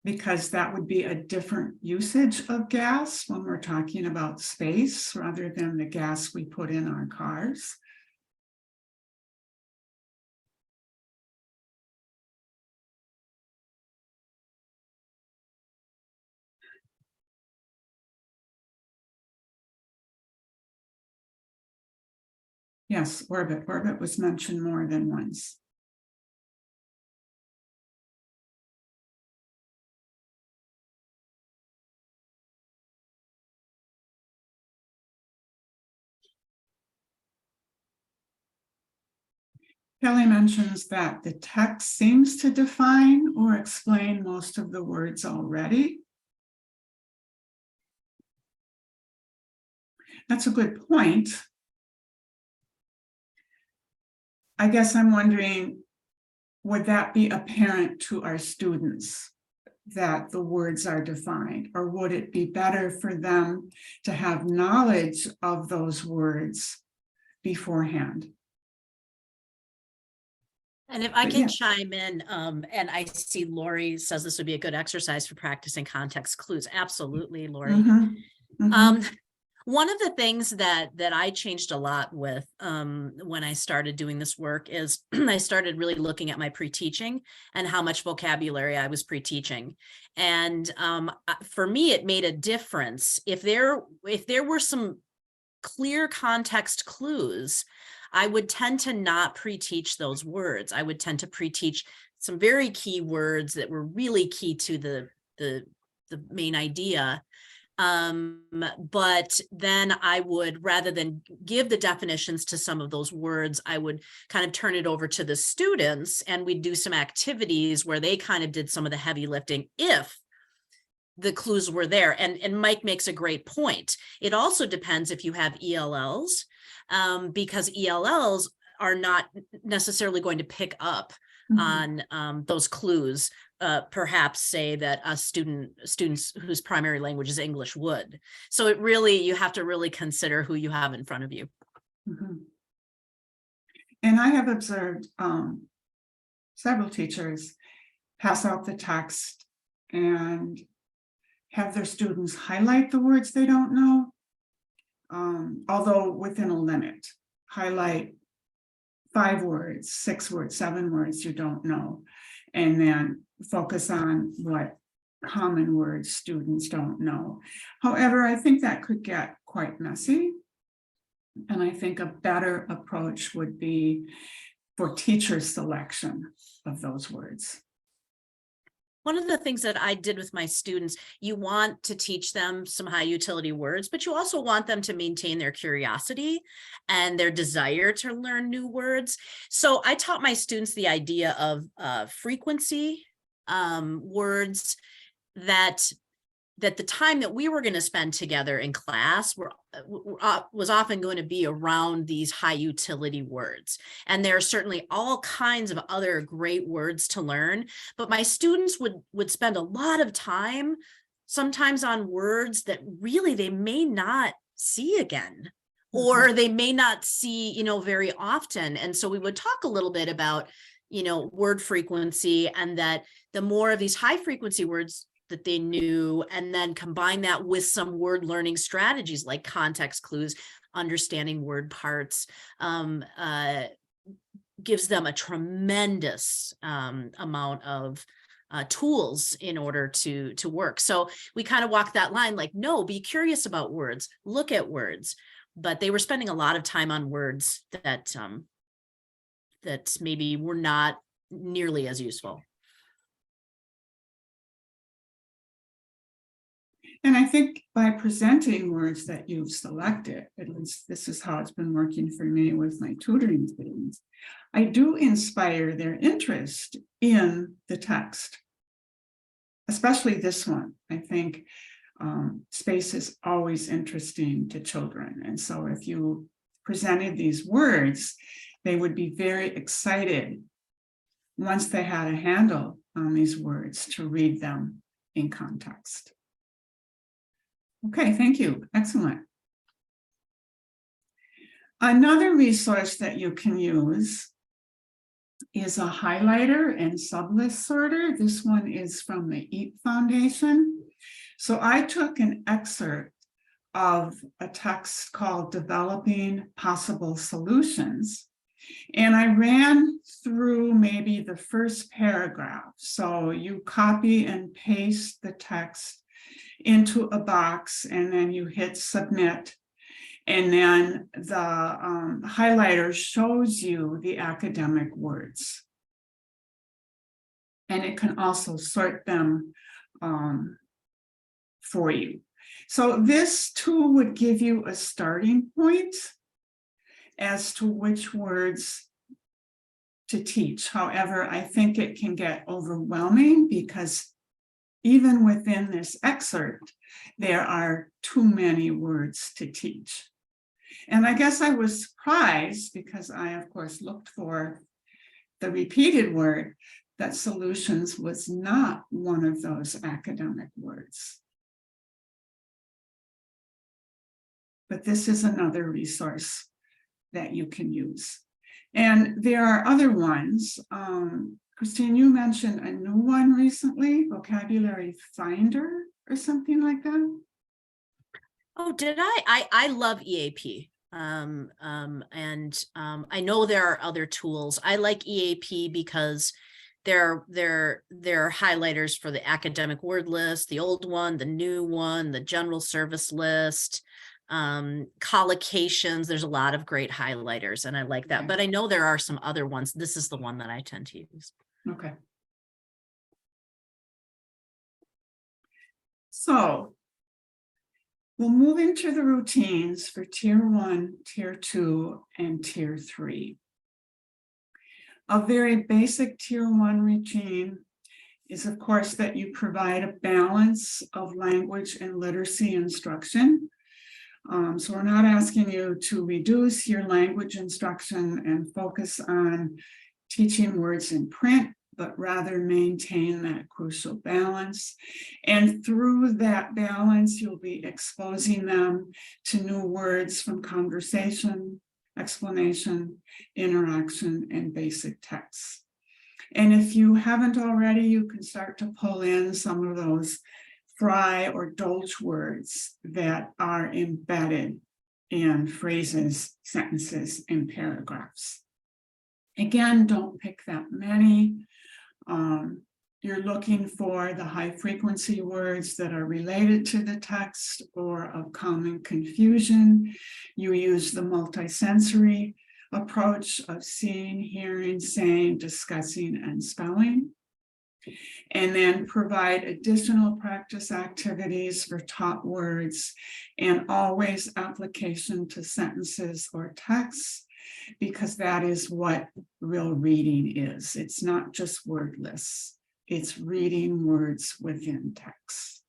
because that would be a different usage of gas when we're talking about space rather than the gas we put in our cars. Yes, orbit. Orbit was mentioned more than once. Kelly mentions that the text seems to define or explain most of the words already. That's a good point. I guess I'm wondering, would that be apparent to our students that the words are defined? Or would it be better for them to have knowledge of those words beforehand? And if I But can yeah. chime in, and I see Lori says this would be a good exercise for practicing context clues. Absolutely, Lori. Mhm, mhm. One of the things that I changed a lot with when I started doing this work is I started really looking at my pre-teaching and how much vocabulary I was pre-teaching. And for me, it made a difference. If there were some clear context clues, I would tend to not pre-teach those words. I would tend to pre-teach some very key words that were really key to the main idea. But then I would, rather than give the definitions to some of those words, I would kind of turn it over to the students, and we'd do some activities where they kind of did some of the heavy lifting if the clues were there. And Mike makes a great point. It also depends if you have ELLs, because ELLs are not necessarily going to pick up on those clues, perhaps say that a students whose primary language is English would. So it really, you have to really consider who you have in front of you. And I have observed several teachers pass out the text and have their students highlight the words they don't know, although within a limit. Highlight 5 words, 6 words, 7 words you don't know, and then focus on what common words students don't know. However, I think that could get quite messy. And I think a better approach would be for teacher selection of those words. One of the things that I did with my students, you want to teach them some high utility words, but you also want them to maintain their curiosity and their desire to learn new words. So I taught my students the idea of frequency words that the time that we were going to spend together in class was often going to be around these high utility words. And there are certainly all kinds of other great words to learn, but my students would spend a lot of time sometimes on words that really they may not see again, or they may not see, very often. And so we would talk a little bit about, word frequency, and that the more of these high frequency words that they knew, and then combine that with some word learning strategies like context clues, understanding word parts, gives them a tremendous amount of tools in order to work. So we kind of walk that line, like, no, be curious about words, look at words, but they were spending a lot of time on words that that maybe were not nearly as useful. And I think by presenting words that you've selected, at least this is how it's been working for me with my tutoring students, I do inspire their interest in the text, especially this one. I think space is always interesting to children. And so if you presented these words, they would be very excited once they had a handle on these words to read them in context. Okay, thank you. Excellent. Another resource that you can use is a highlighter and sublist sorter. This one is from the EAP Foundation. So I took an excerpt of a text called Developing Possible Solutions, and I ran through maybe the first paragraph. So you copy and paste the text into a box, and then you hit submit, and then the highlighter shows you the academic words, and it can also sort them for you. So this tool would give you a starting point as to which words to teach. However, I think it can get overwhelming because even within this excerpt, there are too many words to teach. And I guess I was surprised because I, of course, looked for the repeated word, that solutions was not one of those academic words. But this is another resource that you can use. And there are other ones. Christine, you mentioned a new one recently, Vocabulary Finder or something like that. Oh, did I? I love EAP. I know there are other tools. I like EAP because they're highlighters for the academic word list, the old one, the new one, the general service list, collocations. There's a lot of great highlighters, and I like that. Okay. But I know there are some other ones. This is the one that I tend to use. Okay. So we'll move into the routines for Tier 1, Tier 2, and Tier 3. A very basic Tier 1 routine is, of course, that you provide a balance of language and literacy instruction. So we're not asking you to reduce your language instruction and focus on teaching words in print, but rather maintain that crucial balance. And through that balance, you'll be exposing them to new words from conversation, explanation, interaction, and basic texts. And if you haven't already, you can start to pull in some of those fry or dolch words that are embedded in phrases, sentences, and paragraphs. Again, don't pick that many. You're looking for the high frequency words that are related to the text or of common confusion. You use the multisensory approach of seeing, hearing, saying, discussing, and spelling. And then provide additional practice activities for taught words and always application to sentences or texts, because that is what real reading is. It's not just word lists, it's reading words within text.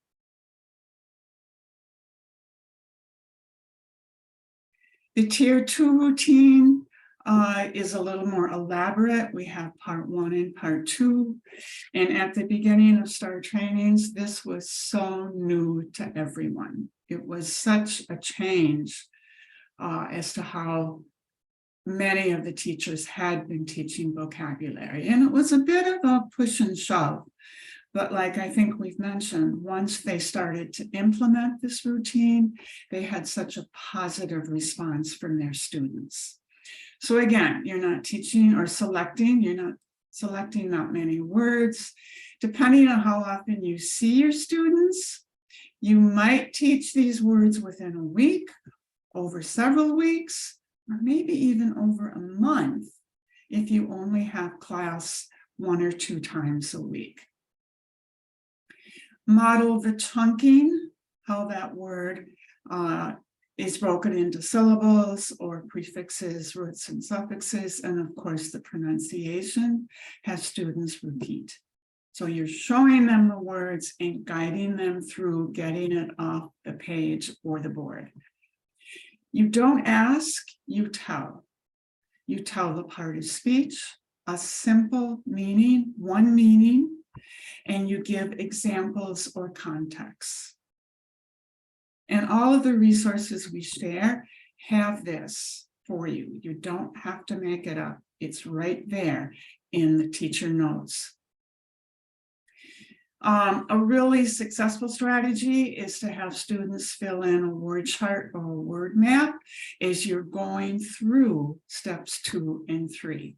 The Tier 2 routine is a little more elaborate. We have part 1 and part 2. And at the beginning of STAR trainings, this was so new to everyone. It was such a change as to how many of the teachers had been teaching vocabulary. And it was a bit of a push and shove. But like I think we've mentioned, once they started to implement this routine, they had such a positive response from their students. So again, you're not teaching or selecting, you're not selecting that many words. Depending on how often you see your students, you might teach these words within a week, over several weeks, or maybe even over a month if you only have class 1 or 2 times a week. Model the chunking, how that word is broken into syllables or prefixes, roots, and suffixes, and of course the pronunciation. Have students repeat. So you're showing them the words and guiding them through getting it off the page or the board. You don't ask, you tell. You tell the part of speech, a simple meaning, one meaning, and you give examples or context. And all of the resources we share have this for you. You don't have to make it up. It's right there in the teacher notes. A really successful strategy is to have students fill in a word chart or a word map as you're going through steps 2 and 3.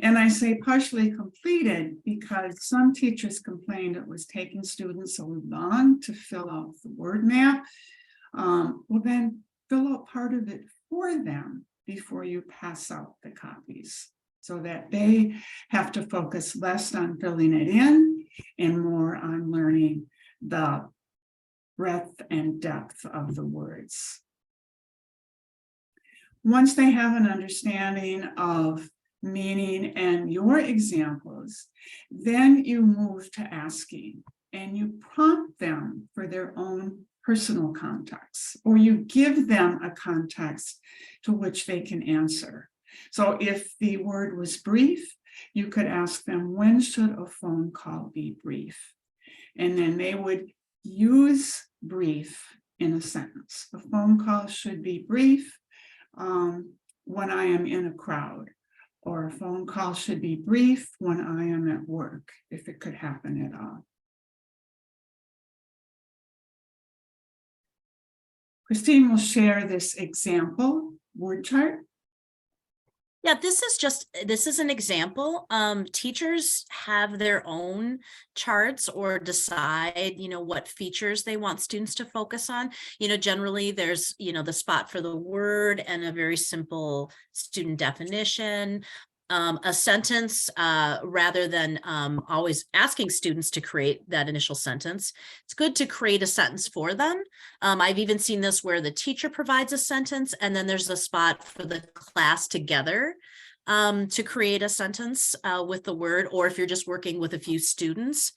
And I say partially completed because some teachers complained it was taking students so long to fill out the word map. Well, then fill out part of it for them before you pass out the copies so that they have to focus less on filling it in and more on learning the breadth and depth of the words. Once they have an understanding of meaning and your examples, then you move to asking and you prompt them for their own personal context, or you give them a context to which they can answer. So if the word was brief, you could ask them, when should a phone call be brief? And then they would use brief in a sentence. A phone call should be brief when I am in a crowd, or a phone call should be brief when I am at work, if it could happen at all. Christine will share this example word chart. Yeah, this is an example. Teachers have their own charts or decide, what features they want students to focus on. Generally there's, the spot for the word and a very simple student definition. A sentence, rather than always asking students to create that initial sentence. It's good to create a sentence for them. I've even seen this where the teacher provides a sentence and then there's a spot for the class together to create a sentence with the word, or if you're just working with a few students.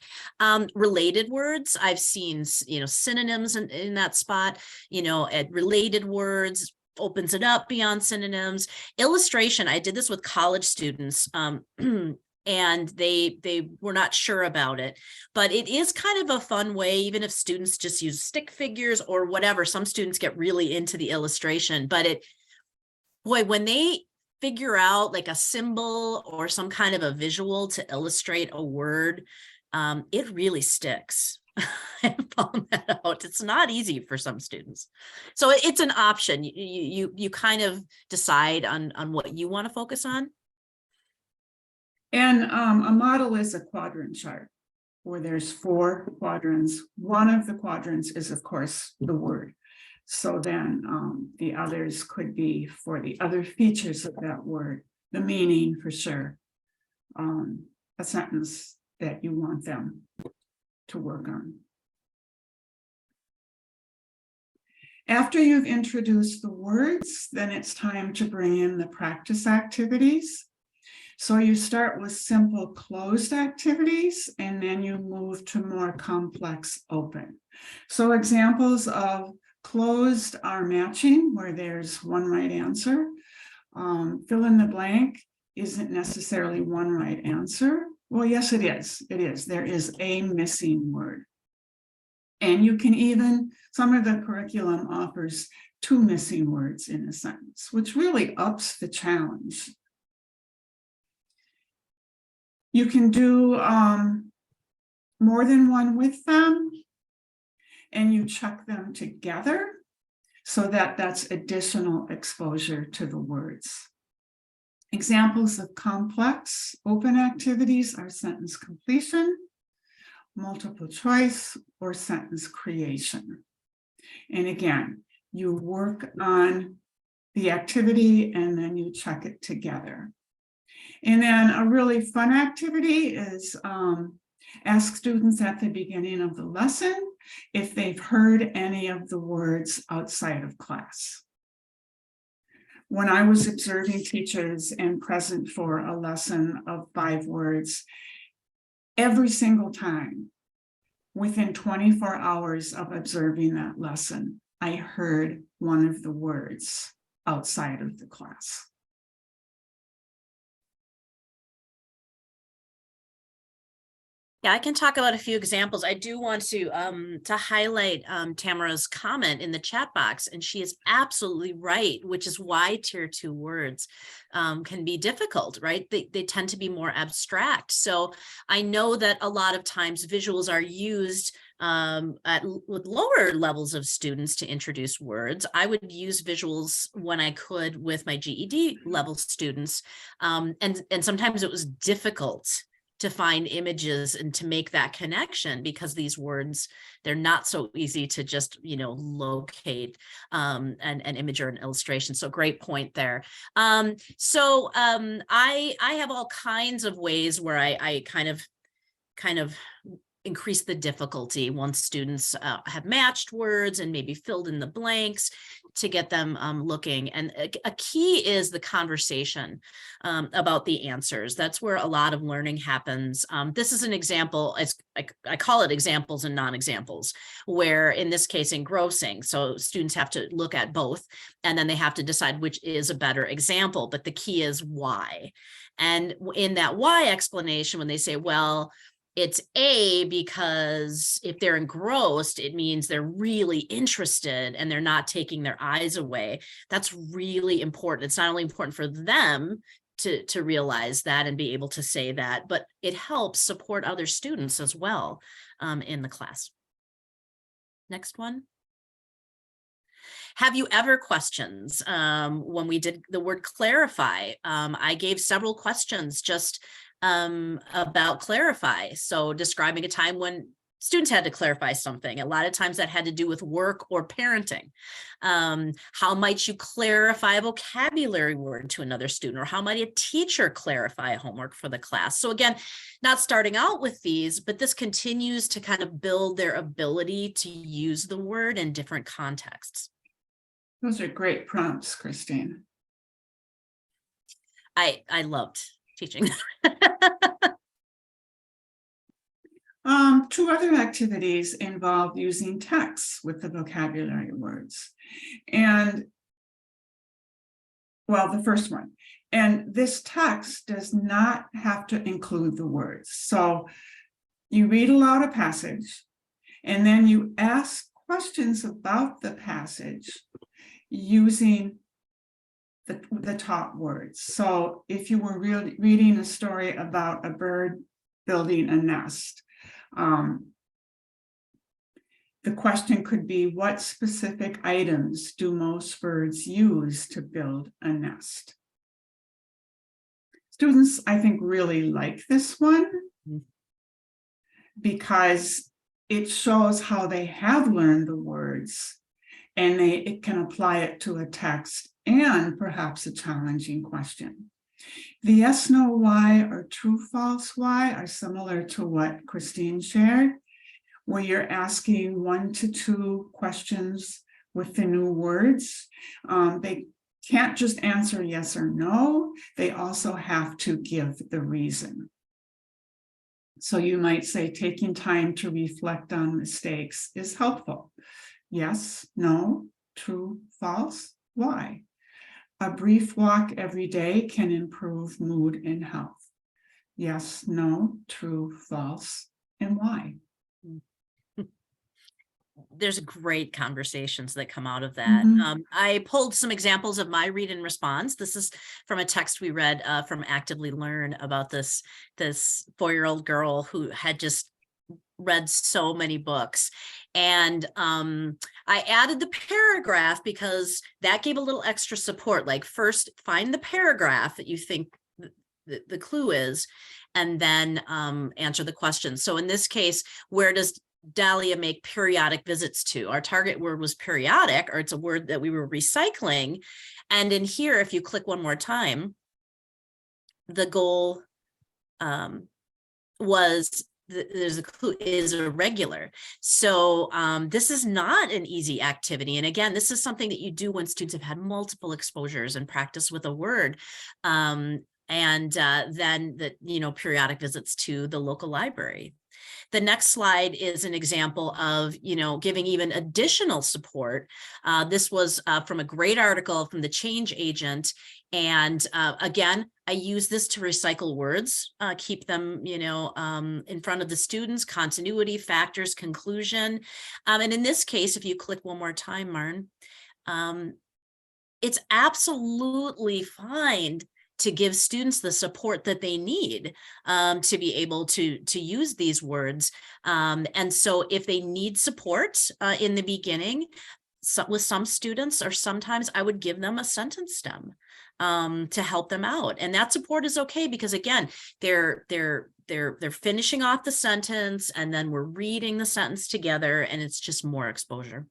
Related words, I've seen, synonyms in that spot, at related words, opens it up beyond synonyms. Illustration, I did this with college students and they were not sure about it, but it is kind of a fun way, even if students just use stick figures or whatever. Some students get really into the illustration, but when they figure out like a symbol or some kind of a visual to illustrate a word, it really sticks. I found that out. It's not easy for some students. So it's an option. You kind of decide on what you want to focus on. And a model is a quadrant chart where there's 4 quadrants. One of the quadrants is, of course, the word. So then the others could be for the other features of that word, the meaning for sure, a sentence that you want them to work on. After you've introduced the words, then it's time to bring in the practice activities. So you start with simple closed activities, and then you move to more complex open. So examples of closed are matching, where there's one right answer. Fill in the blank isn't necessarily one right answer. Well, yes, it is. It is. There is a missing word. And you can even, some of the curriculum offers 2 missing words in a sentence, which really ups the challenge. You can do more than one with them, and you check them together so that that's additional exposure to the words. Examples of complex open activities are sentence completion, multiple choice, or sentence creation. And again, you work on the activity and then you check it together. And then a really fun activity is ask students at the beginning of the lesson if they've heard any of the words outside of class. When I was observing teachers and present for a lesson of 5 words, every single time, within 24 hours of observing that lesson, I heard one of the words outside of the class. Yeah, I can talk about a few examples. I do want to highlight Tamara's comment in the chat box, and she is absolutely right, which is why tier 2 words can be difficult, right? They tend to be more abstract. So I know that a lot of times visuals are used with lower levels of students to introduce words. I would use visuals when I could with my GED level students, and sometimes it was difficult to find images and to make that connection, because these words, they're not so easy to just, locate an image or an illustration. So great point there. I have all kinds of ways where I kind of increase the difficulty once students have matched words and maybe filled in the blanks. to get them looking. And a key is the conversation about the answers. That's where a lot of learning happens. This is an example, as I call it examples and non-examples, where in this case, engrossing. So students have to look at both, and then they have to decide which is a better example. But the key is why. And in that why explanation, when they say, well, it's A because if they're engrossed, it means they're really interested and they're not taking their eyes away. That's really important. It's not only important for them to realize that and be able to say that, but it helps support other students as well in the class. Next one. Have you ever questions? When we did the word clarify, I gave several questions just about clarify. So describing a time when students had to clarify something. A lot of times that had to do with work or parenting. How might you clarify a vocabulary word to another student, or how might a teacher clarify a homework for the class? So again, not starting out with these, but this continues to kind of build their ability to use the word in different contexts. Those are great prompts, Christine. I loved teaching. Two other activities involve using text with the vocabulary words. And, well, the first one, and this text does not have to include the words. So you read aloud a passage, and then you ask questions about the passage using the top words. So if you were reading a story about a bird building a nest, the question could be, what specific items do most birds use to build a nest? Students, I think, really like this one because it shows how they have learned the words, and it can apply it to a text and perhaps a challenging question. The yes, no, why, or true, false, why are similar to what Christine shared, where you're asking 1 to 2 questions with the new words. They can't just answer yes or no. They also have to give the reason. So you might say taking time to reflect on mistakes is helpful. Yes, no, true, false, why? A brief walk every day can improve mood and health. Yes, no, true, false, and why? There's great conversations that come out of that. Mm-hmm. I pulled some examples of my read and response. This is from a text we read from Actively Learn about this 4-year-old girl who had just read so many books. And I added the paragraph because that gave a little extra support. Like, first find the paragraph that you think the clue is, and then answer the question. So in this case, where does Dahlia make periodic visits to? Our target word was periodic, or it's a word that we were recycling. And in here, if you click one more time, the goal was there's a clue is irregular. So this is not an easy activity. And again, this is something that you do when students have had multiple exposures and practice with a word. And then periodic visits to the local library. The next slide is an example of, giving even additional support. This was from a great article from the Change Agent. And again, I use this to recycle words, keep them, in front of the students, continuity, factors, conclusion. And in this case, if you click one more time, Marn, it's absolutely fine to give students the support that they need to be able to use these words. And so if they need support in the beginning, with some students, or sometimes I would give them a sentence stem to help them out. And that support is okay, because again, they're finishing off the sentence, and then we're reading the sentence together, and it's just more exposure.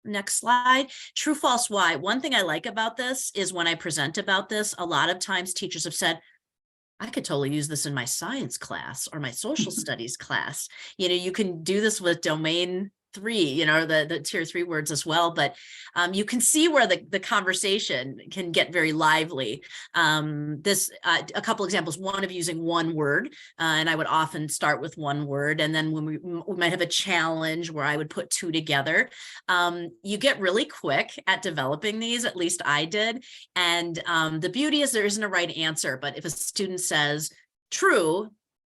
Next slide. True, false, why. One thing I like about this is when I present about this, a lot of times teachers have said, I could totally use this in my science class or my social studies class. You can do this with domain 3, the tier 3 words as well, but you can see where the conversation can get very lively. A couple examples, one of using one word, and I would often start with one word, and then when we might have a challenge where I would put 2 together. You get really quick at developing these, at least I did, and the beauty is there isn't a right answer, but if a student says true,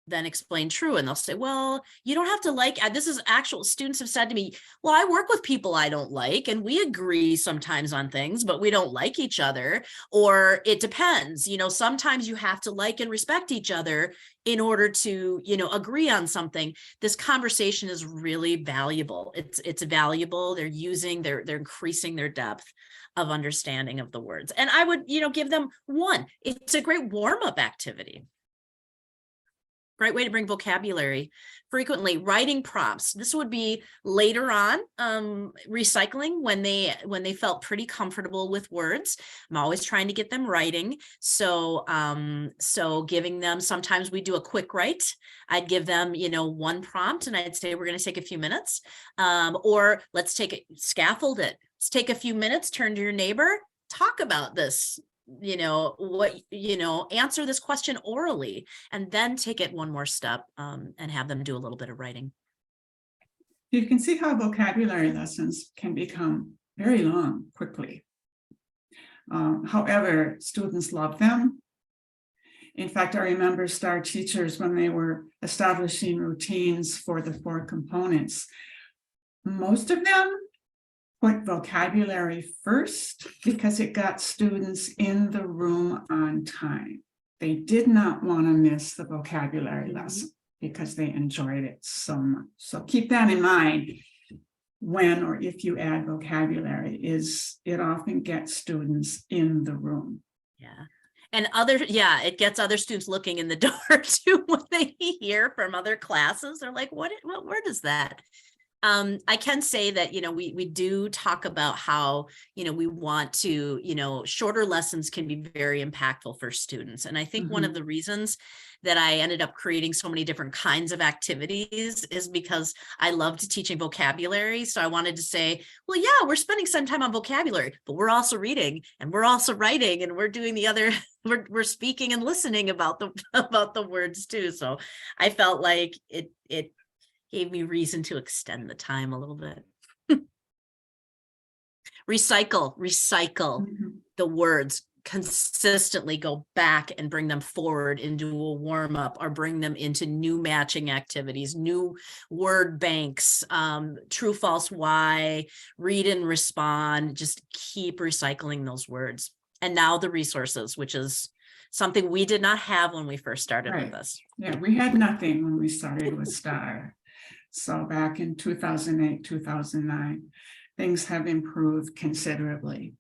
then explain true, and they'll say, well, you don't have to like, this is actual students have said to me, well, I work with people I don't like, and we agree sometimes on things, but we don't like each other, or it depends, sometimes you have to like and respect each other in order to, agree on something. This conversation is really valuable. It's valuable. They're increasing their depth of understanding of the words. And I would, give them one. It's a great warm-up activity. Great way to bring vocabulary. Frequently writing prompts. This would be later on, recycling when they felt pretty comfortable with words. I'm always trying to get them writing. So giving them, sometimes we do a quick write. I'd give them, one prompt, and I'd say, we're going to take a few minutes, or let's take it, scaffold it. Let's take a few minutes, turn to your neighbor, talk about this. Answer this question orally, and then take it one more step, and have them do a little bit of writing. You can see how vocabulary lessons can become very long quickly. However, students love them. In fact, I remember STAR teachers, when they were establishing routines for the 4 components, most of them put vocabulary first because it got students in the room on time. They did not want to miss the vocabulary lesson because they enjoyed it so much. So keep that in mind when or if you add vocabulary, it often gets students in the room. Yeah. And it gets other students looking in the door too when they hear from other classes. They're like, what word is that? I can say that, we do talk about how, we want to, shorter lessons can be very impactful for students. And I think one of the reasons that I ended up creating so many different kinds of activities is because I loved teaching vocabulary. So I wanted to say, well, yeah, we're spending some time on vocabulary, but we're also reading, and we're also writing, and we're doing the other, we're speaking and listening about the words too. So I felt like it gave me reason to extend the time a little bit. Recycle the words, consistently go back and bring them forward into a warm-up, or bring them into new matching activities, new word banks, true, false, why, read and respond. Just keep recycling those words. And now the resources, which is something we did not have when we first started with this. Yeah, we had nothing when we started with STAR. So back in 2008, 2009, things have improved considerably.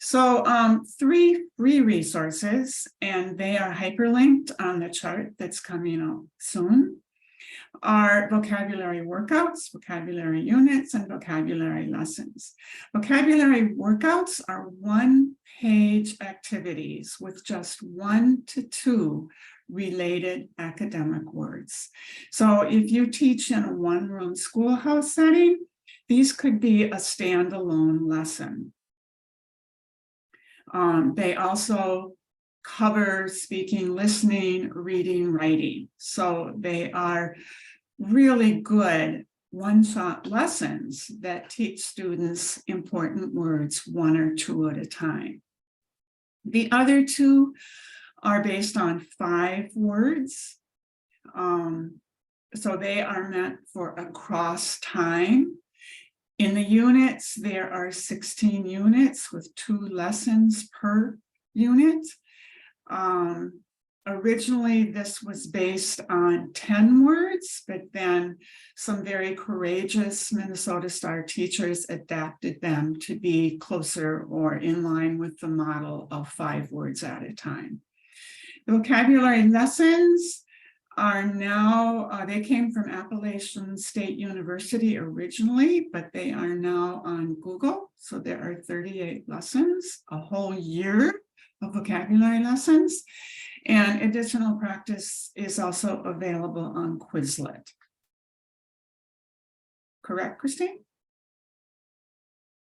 So 3 free resources, and they are hyperlinked on the chart that's coming out soon, are vocabulary workouts, vocabulary units, and vocabulary lessons. Vocabulary workouts are 1-page activities with just 1 to 2 related academic words. So if you teach in a 1-room schoolhouse setting, these could be a standalone lesson. They also cover speaking, listening, reading, writing. So they are really good one-shot lessons that teach students important words 1 or 2 at a time. The other 2 are based on 5 words. So they are meant for across time. In the units, there are 16 units with 2 lessons per unit. Originally, this was based on 10 words, but then some very courageous Minnesota STAR teachers adapted them to be closer or in line with the model of 5 words at a time. The vocabulary lessons are now, they came from Appalachian State University originally, but they are now on Google. So there are 38 lessons, a whole year of vocabulary lessons. And additional practice is also available on Quizlet. Correct, Christine?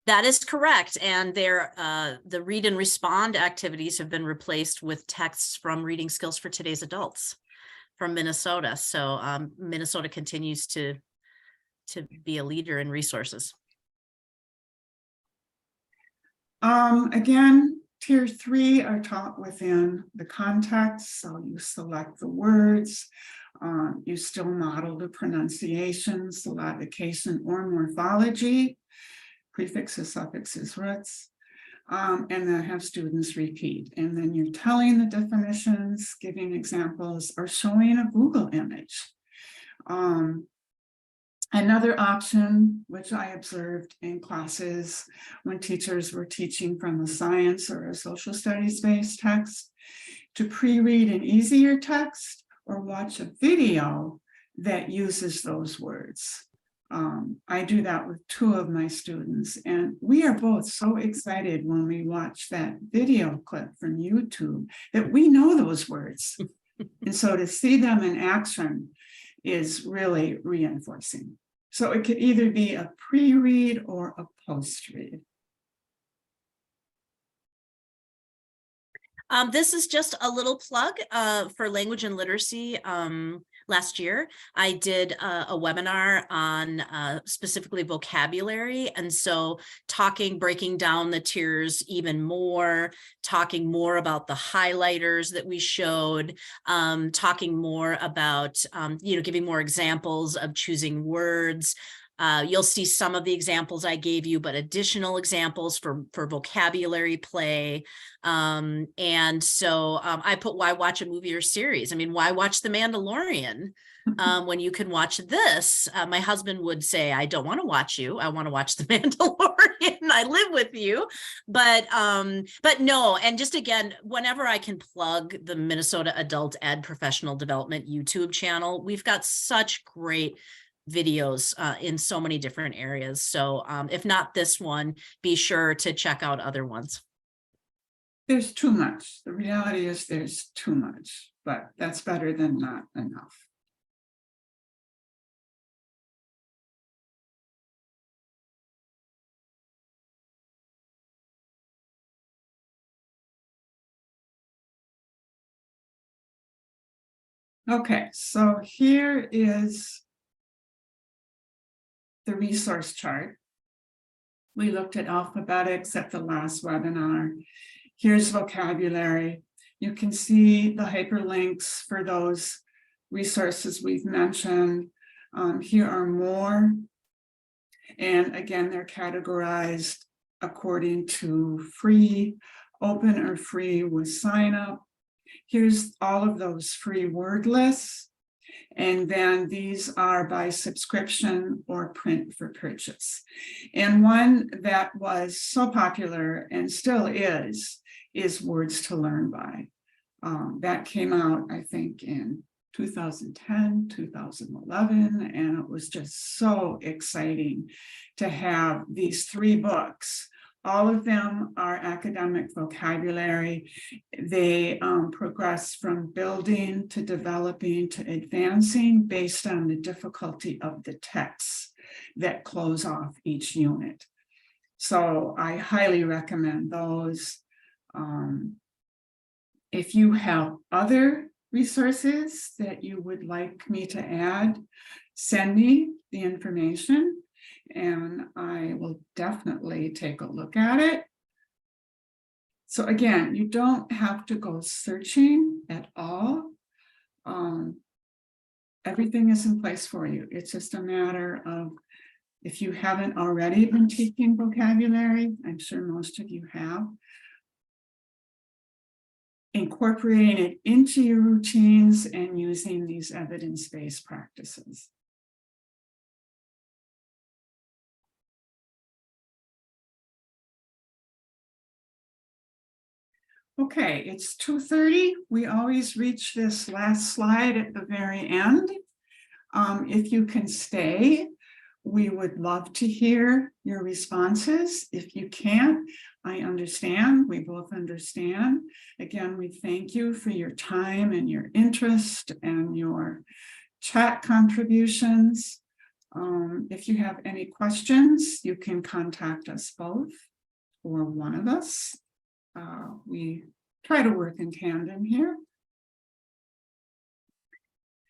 That is correct. And the read and respond activities have been replaced with texts from Reading Skills for Today's Adults from Minnesota. So Minnesota continues to be a leader in resources. Again, tier 3 are taught within the context. So you select the words, you still model the pronunciations, the syllabication or morphology, prefixes, suffixes, roots, and then have students repeat. And then you're telling the definitions, giving examples, or showing a Google image. Another option, which I observed in classes when teachers were teaching from a science or a social studies-based text, to pre-read an easier text or watch a video that uses those words. I do that with 2 of my students, and we are both so excited when we watch that video clip from YouTube that we know those words. And so to see them in action is really reinforcing. So it could either be a pre-read or a post-read. This is just a little plug for language and literacy. Last year, I did a webinar on specifically vocabulary. And so breaking down the tiers even more, talking more about the highlighters that we showed, talking more about, giving more examples of choosing words. You'll see some of the examples I gave you, but additional examples for vocabulary play. And so I put why watch a movie or series? I mean, why watch The Mandalorian when you can watch this? My husband would say, I don't want to watch you. I want to watch The Mandalorian. I live with you. But no, and just again, whenever I can plug the Minnesota Adult Ed Professional Development YouTube channel, we've got such great videos in so many different areas. So if not this one, be sure to check out other ones. There's too much. The reality is there's too much, but that's better than not enough. Okay, so here is the resource chart. We looked at alphabetics at the last webinar. Here's vocabulary. You can see the hyperlinks for those resources we've mentioned. Here are more. And again, they're categorized according to free, open or free with sign up. Here's all of those free word lists. And then these are by subscription or print for purchase. And one that was so popular and still is Words to Learn By. That came out, I think, in 2010, 2011, and it was just so exciting to have these 3 books. All of them are academic vocabulary. They progress from building to developing to advancing based on the difficulty of the texts that close off each unit. So I highly recommend those. If you have other resources that you would like me to add, send me the information and I will definitely take a look at it. So again, you don't have to go searching at all. Everything is in place for you. It's just a matter of, if you haven't already been teaching vocabulary, I'm sure most of you have, incorporating it into your routines and using these evidence-based practices. Okay, it's 2:30. We always reach this last slide at the very end. If you can stay, we would love to hear your responses. If you can't, I understand. We both understand. Again, we thank you for your time and your interest and your chat contributions. If you have any questions, you can contact us both or one of us. We try to work in tandem here.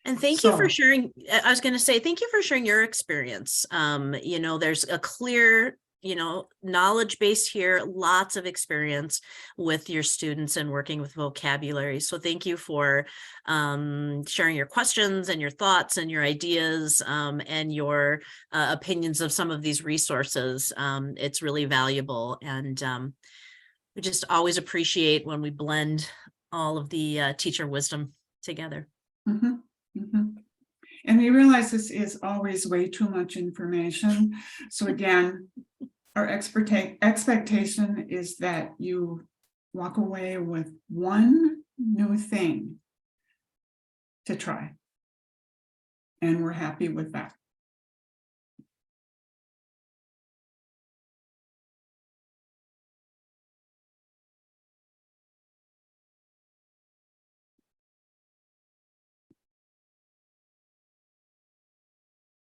And thank you for So- sharing. I was going to say, thank you for sharing your experience. You know, there's a clear, you know, knowledge base here, lots of experience with your students and working with vocabulary. So thank you for sharing your questions and your thoughts and your ideas and your opinions of some of these resources. It's really valuable. And we just always appreciate when we blend all of the teacher wisdom together. Mhm, mhm. And we realize this is always way too much information. So again, our expectation is that you walk away with one new thing to try. And we're happy with that.